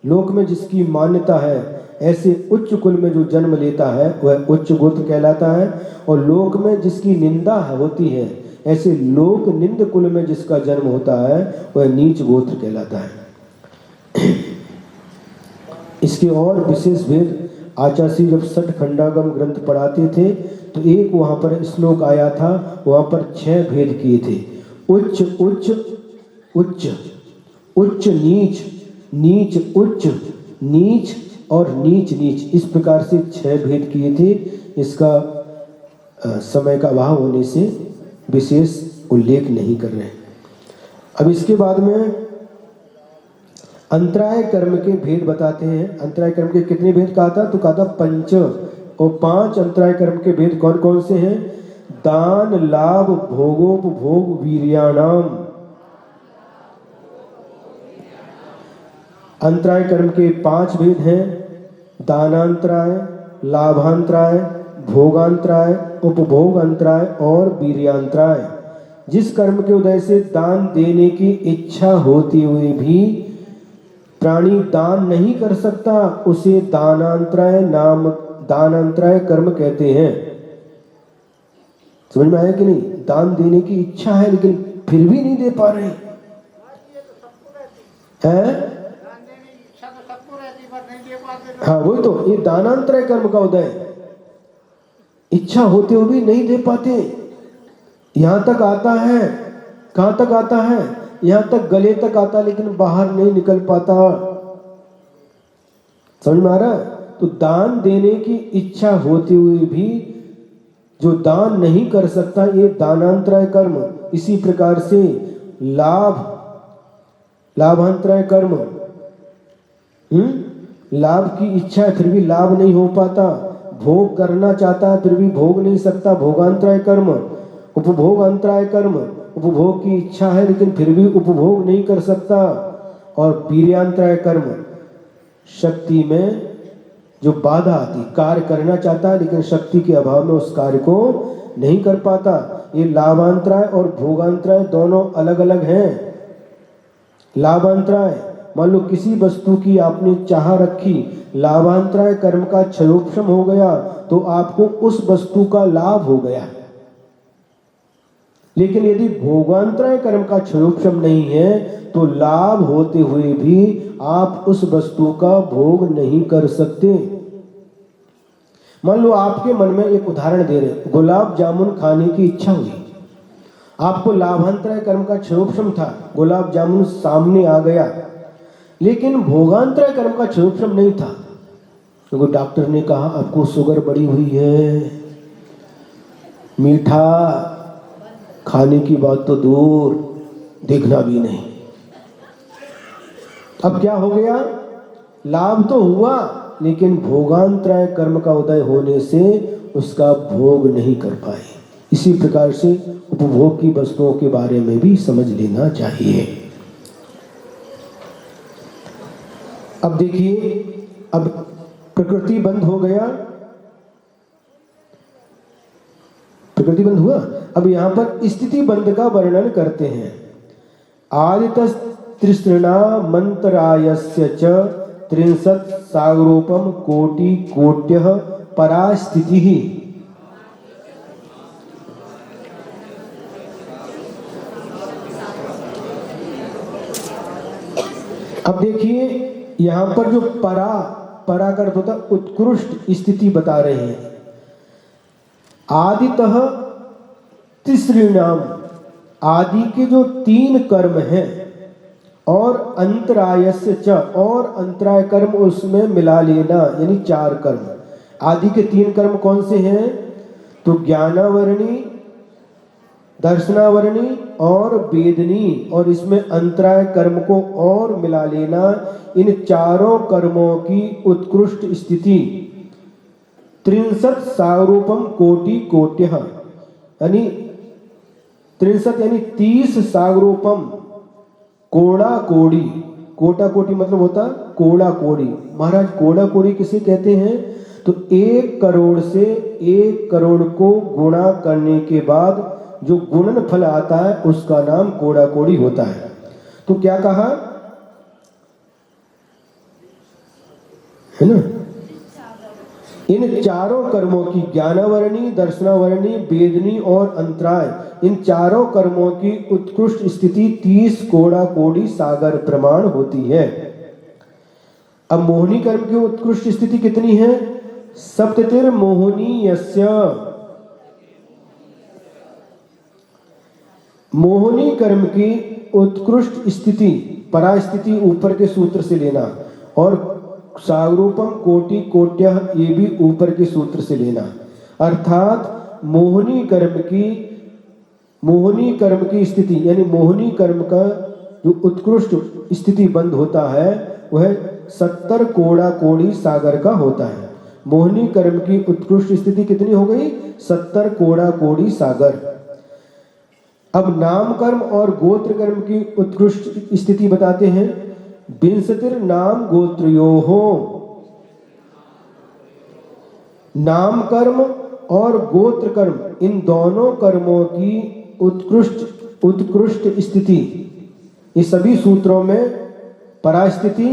लोक में जिसकी मान्यता है, ऐसे उच्च कुल में जो जन्म लेता है वह उच्च गोत्र कहलाता है। और लोक में जिसकी निंदा होती है, ऐसे लोक निंद कुल में जिसका जन्म होता है वह नीच गोत्र कहलाता है। इसके और विशेष भेद आचार्य जब सठ खंडागम ग्रंथ पढ़ाते थे तो एक वहां पर श्लोक आया था, वहां पर 6 भेद किए थे। उच्च उच्च उच्च, उच्च नीच, नीच उच्च, नीच और नीच नीच, इस प्रकार से 6 भेद किए थे। इसका समय का अभाव होने से विशेष उल्लेख नहीं कर रहे हैं। अब इसके बाद में अंतराय कर्म के भेद बताते हैं। अंतराय कर्म के कितने भेद कहा था? तो कहा था 5, और 5 अंतराय कर्म के भेद कौन कौन से हैं? दान लाभ भोगोपभोग वीर्याणाम। अंतराय कर्म के 5 भेद हैं: दानांतराय, लाभांतराय, भोगांतराय, उपभोग अंतराय और वीर्यांतराय। जिस कर्म के उदय से दान देने की इच्छा होते हुए भी प्राणी दान नहीं कर सकता, उसे दानांतराय कर्म कहते हैं। समझ में आया कि नहीं? दान देने की इच्छा है लेकिन फिर भी नहीं दे पा रहे हैं। हाँ वही तो, ये दानांतराय कर्म का उदय। इच्छा होते हुए भी नहीं दे पाते। यहां तक आता है, कहां तक आता है? यहां तक गले तक आता, लेकिन बाहर नहीं निकल पाता। समझ में आ रहा है? तो दान देने की इच्छा होते हुए भी जो दान नहीं कर सकता, ये दानांतराय कर्म। इसी प्रकार से लाभांतराय कर्म, लाभ की इच्छा है फिर भी लाभ नहीं हो पाता, भोग करना चाहता है फिर भी भोग नहीं सकता, भोगांतराय कर्म। उपभोग अंतराय कर्म, उपभोग की इच्छा है लेकिन फिर भी उपभोग नहीं कर सकता। और वीर्यांतराय कर्म, शक्ति में जो बाधा आती, कार्य करना चाहता है लेकिन शक्ति के अभाव में उस कार्य को नहीं कर पाता। ये लाभांतराय और भोगांतराय दोनों अलग अलग हैं। लाभांतराय, मान लो किसी वस्तु की आपने चाह रखी, लाभांतराय कर्म का क्षयोपशम हो गया तो आपको उस वस्तु का लाभ हो गया। लेकिन यदि भोगांतराय कर्म का क्षयोपशम नहीं है तो लाभ होते हुए भी आप उस वस्तु का भोग नहीं कर सकते। मान लो आपके मन में, एक उदाहरण दे रहे, गुलाब जामुन खाने की इच्छा हुई, आपको लाभांतराय कर्म का क्षयोपशम था, गुलाब जामुन सामने आ गया, लेकिन भोगांतराय कर्म का क्षयोपशम नहीं था। तो डॉक्टर ने कहा आपको शुगर बढ़ी हुई है, मीठा खाने की बात तो दूर, देखना भी नहीं। अब क्या हो गया? लाभ तो हुआ लेकिन भोगांतराय कर्म का उदय होने से उसका भोग नहीं कर पाए। इसी प्रकार से उपभोग की वस्तुओं के बारे में भी समझ लेना चाहिए। अब देखिए, अब प्रकृति बंद हो गया, प्रकृति बंद हुआ। अब यहां पर स्थिति बंद का वर्णन करते हैं। आदितस्त्रिसृणामन्तरायस्य च 63 सागरोपम कोटि कोट्यः परास्थितिः। अब देखिए यहां पर जो परा का अर्थ होता है उत्कृष्ट स्थिति बता रहे हैं। आदितः तिसृणाम, आदि के जो 3 कर्म हैं, और अंतरायस्य च, और अंतराय कर्म उसमें मिला लेना, यानी 4 कर्म। आदि के 3 कर्म कौन से हैं? तो ज्ञानावरणी, दर्शनावरणी और वेदनी, और इसमें अंतराय कर्म को और मिला लेना। इन चारों कर्मों की उत्कृष्ट स्थिति 63 सागरोपम कोटि कोट्यः, यानी 63 यानी 30 सागरोपम, कोड़ा कोड़ी। कोटा कोटि मतलब होता कोड़ा कोड़ी। महाराज कोड़ा कोड़ी किसे कहते हैं? तो 1 करोड़ से 1 करोड़ को गुणा करने के बाद जो गुणन फल आता है उसका नाम कोड़ा कोड़ी होता है। तो क्या कहा है ना? इन चारों कर्मों की, ज्ञानावरणी, दर्शनावरणी, वेदनी और अंतराय, इन चारों कर्मों की उत्कृष्ट स्थिति 30 कोड़ा कोड़ी सागर प्रमाण होती है। अब मोहिनी कर्म की उत्कृष्ट स्थिति कितनी है? सप्ततिर मोहनीयस्य। मोहिनी कर्म की उत्कृष्ट स्थिति, परास्थिति ऊपर के सूत्र से लेना, और सागरोपम कोटि कोट्यः ये भी ऊपर के सूत्र से लेना। अर्थात मोहिनी कर्म की स्थिति, यानी मोहिनी कर्म का जो उत्कृष्ट स्थिति बंद होता है वह 70 कोड़ा कोड़ी सागर का होता है। मोहिनी कर्म की उत्कृष्ट स्थिति कितनी हो गई? 70 कोड़ा कोड़ी सागर। अब नाम कर्म और गोत्र कर्म की उत्कृष्ट स्थिति बताते हैं। विंशतिर नाम गोत्रयोहो। नाम कर्म और गोत्र कर्म इन दोनों कर्मों की उत्कृष्ट स्थिति इस सभी सूत्रों में परास्थिति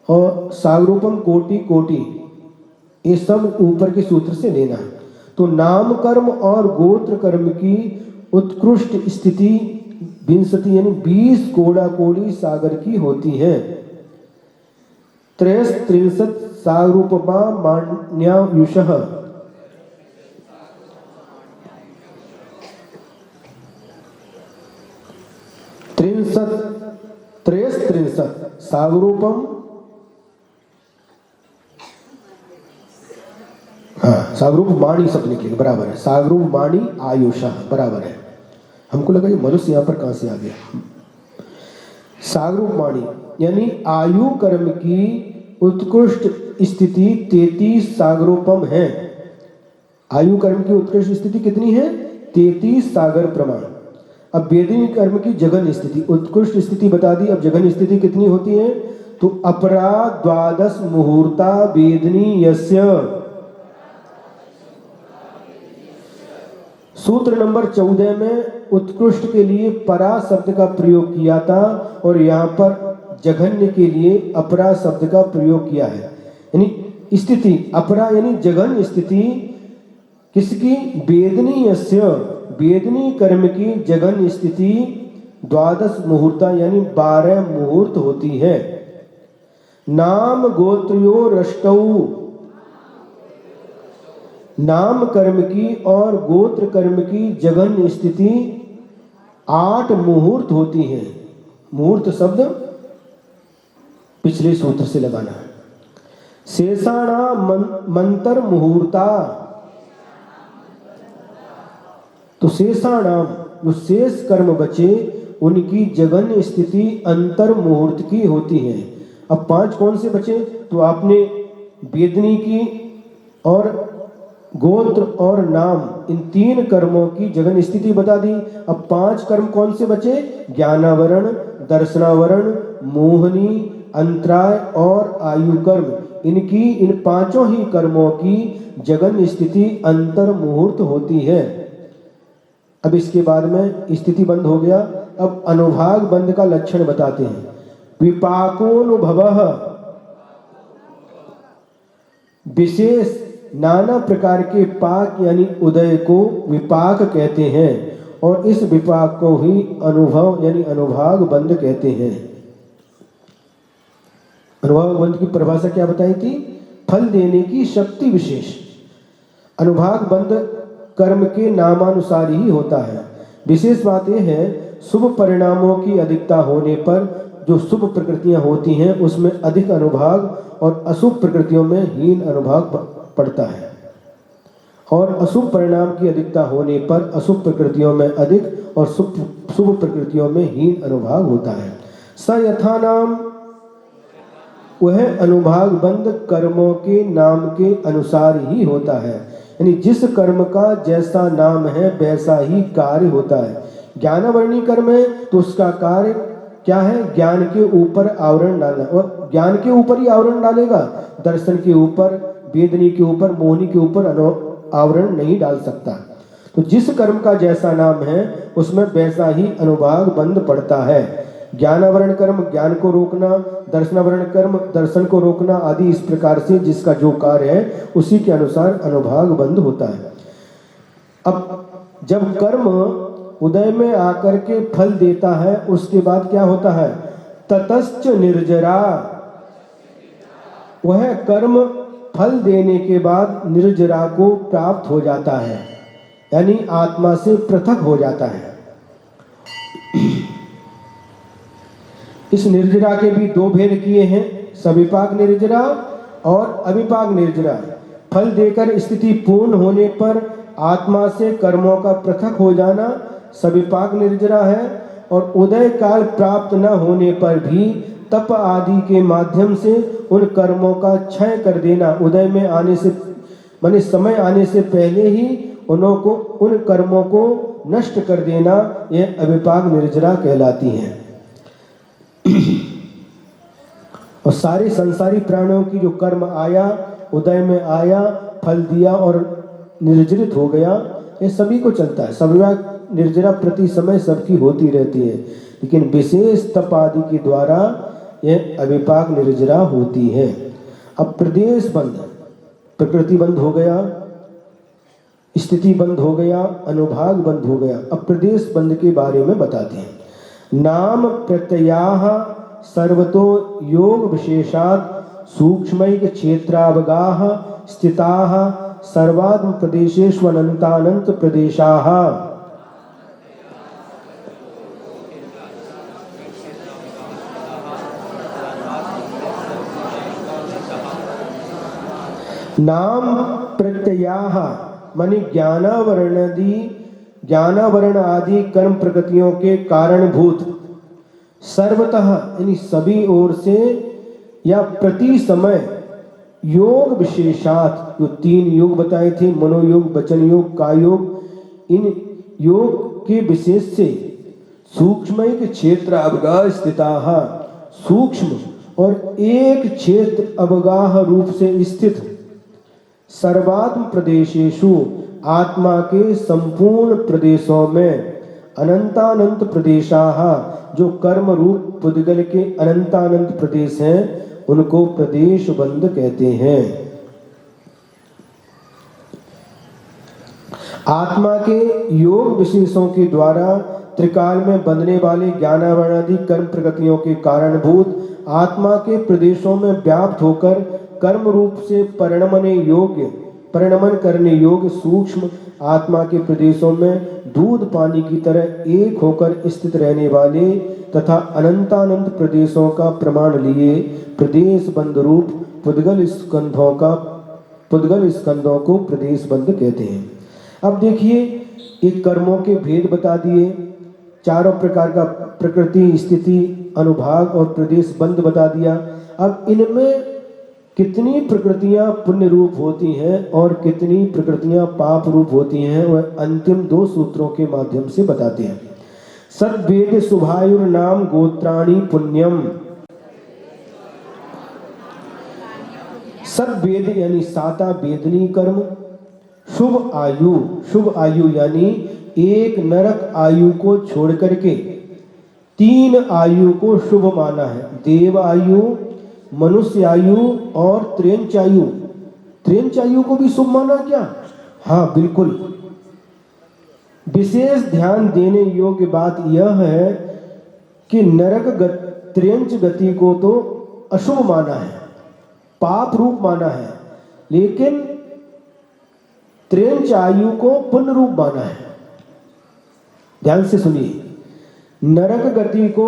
और सागरूपम कोटि कोटि ये सब ऊपर के सूत्र से लेना है। तो नाम कर्म और गोत्र कर्म की उत्कृष्ट स्थिति विंशति यानी 20 कोड़ा कोड़ी सागर की होती है। 33 सागरूपमा मान्यायुषः। 33 सागरूपम, हाँ सागरूप वाणी सब लिखेंगे, बराबर है। सागरूप वाणी आयुषा बराबर है। हमको लगा ये मनुष्य यहाँ पर कहाँ से आ गया। सागरूप वाणी यानी आयु कर्म की उत्कृष्ट स्थिति 33 सागरूपम है। आयु कर्म की उत्कृष्ट स्थिति कितनी है? 33 सागर प्रमाण। अब वेदिनी कर्म की जघन स्थिति उत्कृष्ट स्थिति बता दी। अब जघन स्थिति कितनी होती है? तो अपरा 12 मुहूर्ता वेदनी यस्य। सूत्र नंबर 14 में उत्कृष्ट के लिए परा शब्द का प्रयोग किया था और यहाँ पर जघन्य के लिए अपरा शब्द का प्रयोग किया है। यानी स्थिति अपरा यानी जघन्य स्थिति किसकी? वेदनी यस्य, वेदनी कर्म की जघन्य स्थिति 12 मुहूर्ता यानी 12 मुहूर्त होती है। नाम गोत्रयो रष्टौ, नाम कर्म की और गोत्र कर्म की जघन्य स्थिति 8 मुहूर्त होती है। मुहूर्त शब्द पिछले सूत्र से लगाना है। शेषाणा मंतर मुहूर्ता, तो शेषाणाम जो शेष कर्म बचे उनकी जघन्य स्थिति अंतर मुहूर्त की होती है। अब 5 कौन से बचे? तो आपने वेदनी की और गोत्र और नाम इन 3 कर्मों की जघन्य स्थिति बता दी। अब 5 कर्म कौन से बचे? ज्ञानावरण, दर्शनावरण, मोहनी, अंतराय और आयु कर्म। इनकी इन 5 ही कर्मों की जघन्य स्थिति अंतर मुहूर्त होती है। अब इसके बाद में स्थिति बंद हो गया। अब अनुभाग बंद का लक्षण बताते हैं। विपाकोनुभवः, विशेष नाना प्रकार के पाक यानी उदय को विपाक कहते हैं और इस विपाक को ही अनुभव यानी अनुभाग बंद कहते हैं। अनुभाग बंद की परिभाषा क्या बताई थी? फल देने की शक्ति विशेष। अनुभाग बंद कर्म के नामानुसार ही होता है। विशेष बात यह है शुभ परिणामों की अधिकता होने पर जो शुभ प्रकृतियां होती हैं उसमें अधिक अनुभाग और अशुभ प्रकृतियों में हीन अनुभाग पड़ता है, और अशुभ परिणाम की अधिकता होने पर अशुभ प्रकृतियों में अधिक और शुभ प्रकृतियों में हीन अनुभाग होता है। स यथा नाम, वह अनुभाग बंद कर्मों के नाम के अनुसार ही होता है। यानी जिस कर्म का जैसा नाम है वैसा ही कार्य होता है। ज्ञानावरणी कर्म है तो उसका कार्य क्या है? ज्ञान के ऊपर आवरण डालना, और ज्ञान के ऊपर ही आवरण डालेगा। दर्शन के ऊपर, वेदनी के ऊपर, मोहिनी के ऊपर आवरण नहीं डाल सकता। तो जिस कर्म का जैसा नाम है उसमें वैसा ही अनुभाग बंद पड़ता है। ज्ञानावरण कर्म ज्ञान को रोकना, दर्शनावरण कर्म दर्शन को रोकना आदि इस प्रकार से जिसका जो कार्य है उसी के अनुसार अनुभाग बंद होता है। अब जब कर्म उदय में आकर के फल देता है उसके बाद क्या होता है? ततश्च निर्जरा, वह कर्म फल देने के बाद निर्जरा को प्राप्त हो जाता है, यानी आत्मा से पृथक हो जाता है। इस निर्जरा के भी 2 भेद किए हैं, सविपाक निर्जरा और अविपाक निर्जरा। फल देकर स्थिति पूर्ण होने पर आत्मा से कर्मों का पृथक हो जाना सविपाक निर्जरा है, और उदय काल प्राप्त न होने पर भी तप आदि के माध्यम से उन कर्मों का क्षय कर देना, उदय में आने से माने समय आने से पहले ही उन कर्मों को नष्ट कर देना, यह अविपाक निर्जरा कहलाती हैं। और सारे संसारी प्राणियों की जो कर्म आया, उदय में आया, फल दिया और निर्जरित हो गया, ये सभी को चलता है। सर्वव्यापी निर्जरा प्रति समय सबकी होती रहती है, लेकिन विशेष तप आदि के द्वारा यह अविपाक निर्जरा होती है। अब प्रदेश बंध, प्रकृति बंध हो गया, स्थिति बंध हो गया, अनुभाग बंध हो गया। अब प्रदेश बंध के बारे में बताते हैं। नाम प्रत्ययाः सर्वतो योग विशेषात् सूक्ष्मैक क्षेत्रावगाः स्थिताः सर्वात्म प्रदेशेषु अनंतानंत प्रदेशाः। नाम प्रत्ययाः माने ज्ञानावरण आदि कर्म प्रकृतियों के कारणभूत, सर्वतः यानी सभी ओर से या प्रति समय, योग विशेषात जो 3 योग बताए थे, मनोयोग, वचन योग, काय योग, इन योग के विशेष से सूक्ष्मैक क्षेत्र अवगाह स्थिताः, सूक्ष्म और एक क्षेत्र अवगाह रूप से स्थित, सर्वात्म प्रदेशेषु आत्मा के संपूर्ण प्रदेशों में, अनंतानंत प्रदेशाः जो कर्म रूप पुद्गल के अनंतानंत प्रदेश हैं, उनको प्रदेश बंध कहते हैं। आत्मा के योग विशेषों के द्वारा त्रिकाल में बंधने वाले ज्ञानावरणादि कर्म प्रकृतियों के कारणभूत आत्मा के प्रदेशों में व्याप्त होकर कर्म रूप से परिणमन करने योग्य सूक्ष्म आत्मा के प्रदेशों में दूध पानी की तरह एक होकर स्थित रहने वाले तथा अनंतानंत प्रदेशों का प्रमाण लिए प्रदेश बंध रूप पुद्गल स्कंधों को प्रदेश बंध कहते हैं। अब देखिए, एक कर्मों के भेद बता दिए, चारों प्रकार का प्रकृति, स्थिति, अनुभाग और प्रदेश बंध बता दिया। अब इनमें कितनी प्रकृतियां पुण्य रूप होती हैं और कितनी प्रकृतियां पाप रूप होती हैं, वह अंतिम 2 सूत्रों के माध्यम से बताते हैं। सद्वेद शुभायुर नाम गोत्राणि पुण्यम। सद्वेद यानी साता वेदनी कर्म, शुभ आयु यानी एक नरक आयु को छोड़ करके 3 आयु को शुभ माना है। देव आयु, मनुष्य आयु और त्र्यंच आयु। त्र्यंच आयु को भी शुभ माना क्या? हाँ, बिल्कुल। विशेष ध्यान देने योग्य बात यह है कि त्र्यंच गति को तो अशुभ माना है, पाप रूप माना है, लेकिन त्र्यंच आयु को पुण्य रूप माना है। ध्यान से सुनिए, नरक गति को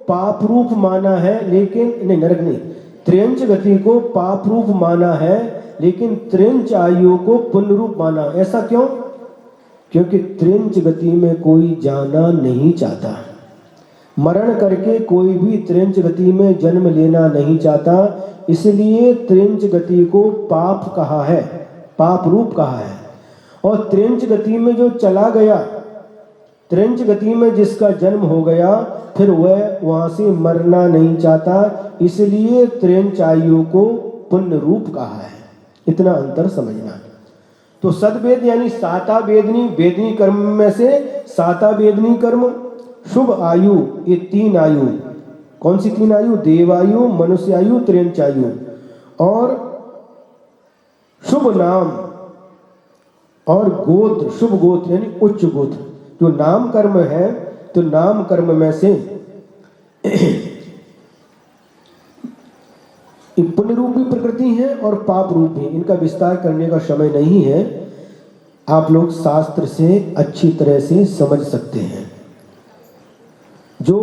पाप रूप माना है, लेकिन नहीं, नरक नहीं, त्र्यंच गति को पाप रूप माना है, लेकिन त्र्यंच आयु को पुण्य रूप माना। ऐसा क्यों? क्योंकि त्र्यंच गति में कोई जाना नहीं चाहता, मरण करके कोई भी त्र्यंच गति में जन्म लेना नहीं चाहता, इसलिए त्र्यंच गति को पाप कहा है, पाप रूप कहा है। और त्र्यंच गति में जो चला गया, त्र्यंच गति में जिसका जन्म हो गया, फिर वह वहां से मरना नहीं चाहता, इसलिए त्र्यंच आयु को पुण्य रूप कहा है। इतना अंतर समझना। तो सद्वेद यानी साता वेदनी कर्म में से साता वेदनी कर्म, शुभ आयु, ये 3 आयु। कौन सी 3 आयु? देवायु, मनुष्य आयु, त्र्यंच आयु। और शुभ नाम और गोत्र, शुभ गोत्र यानी उच्च गोत्र। जो नाम कर्म है, तो नाम कर्म में से पुण्य रूप भी प्रकृति है और पाप रूप भी। इनका विस्तार करने का समय नहीं है, आप लोग शास्त्र से अच्छी तरह से समझ सकते हैं। जो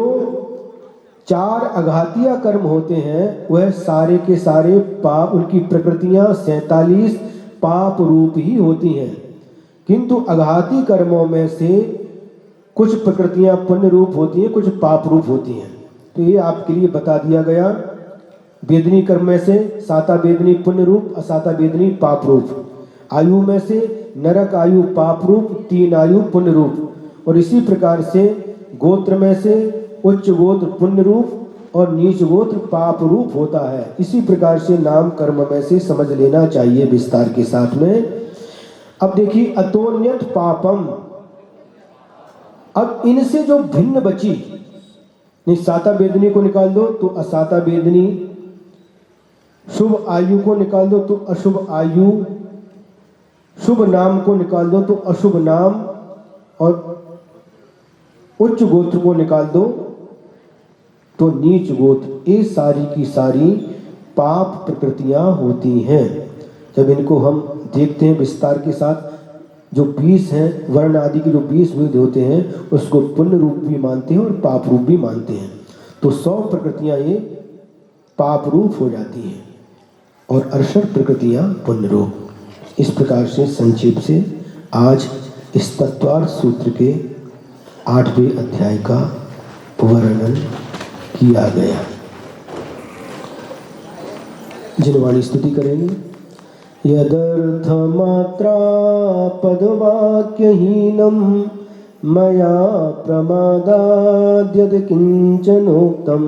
4 अघातीय कर्म होते हैं, वह सारे के सारे पाप, उनकी प्रकृतियां 47 पाप रूप ही होती हैं। किंतु अघाती कर्मों में से कुछ प्रकृतियां पुण्य रूप होती हैं, कुछ पाप रूप होती हैं। तो ये आपके लिए बता दिया गया। वेदनी कर्म में से साता वेदनी पुण्य रूप, असाता वेदनी पाप रूप। आयु में से नरक आयु पाप रूप, 3 आयु पुण्य रूप। और इसी प्रकार से गोत्र में से उच्च गोत्र पुण्य रूप और नीच गोत्र पाप रूप होता है। इसी प्रकार से नाम कर्म में से समझ लेना चाहिए विस्तार के साथ में। अब देखिए अतोन्यत पापम, अब इनसे जो भिन्न बची, नहीं साता वेदनी को निकाल दो तो असाता वेदनी, शुभ आयु को निकाल दो तो अशुभ आयु, शुभ नाम को निकाल दो तो अशुभ नाम, और उच्च गोत्र को निकाल दो तो नीच गोत्र। ये सारी की सारी पाप प्रकृतियां होती हैं। जब इनको हम देखते हैं विस्तार के साथ, जो 20 हैं वर्ण आदि के जो 20 भेद होते हैं उसको पुण्य रूप भी मानते हैं और पाप रूप भी मानते हैं। तो 100 प्रकृतियां ये पाप रूप हो जाती हैं और 68 प्रकृतियां पुण्य रूप। इस प्रकार से संक्षेप से आज इस तत्वार्थ सूत्र के 8वें अध्याय का वर्णन किया गया। जिनवाणी स्तुति करेंगे। यदर्थमात्रा पदवाक्यहीनं मया प्रमादाद् किंचनोक्तं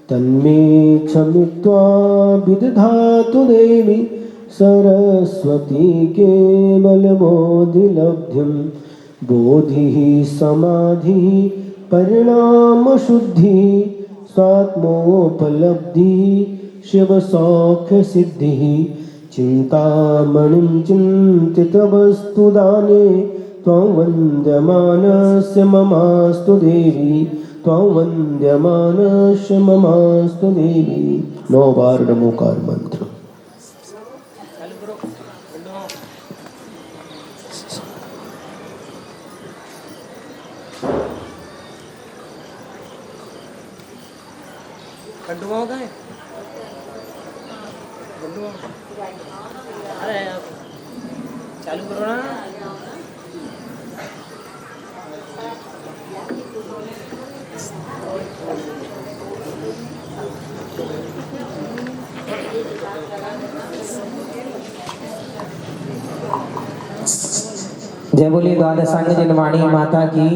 तन्मे क्षमित्वा विदधातु देवी सरस्वती केवलबोधिलब्धिं। बोधिः समाधिः परिणामशुद्धिः स्वात्मोपलब्धिः शिवसौख्यसिद्धिः। चिंतामणिं चिन्तितवस्तुदाने त्वं वन्द्यमानस्य ममास्तु देवी, त्वं वन्द्यमानस्य ममास्तु देवी। 9 बार नमोकार मंत्र। गड्ढुआ होता है, गड्ढुआ। अरे चालू करो ना। जय बोलिए द्वादशांग जिनवाणी माता की।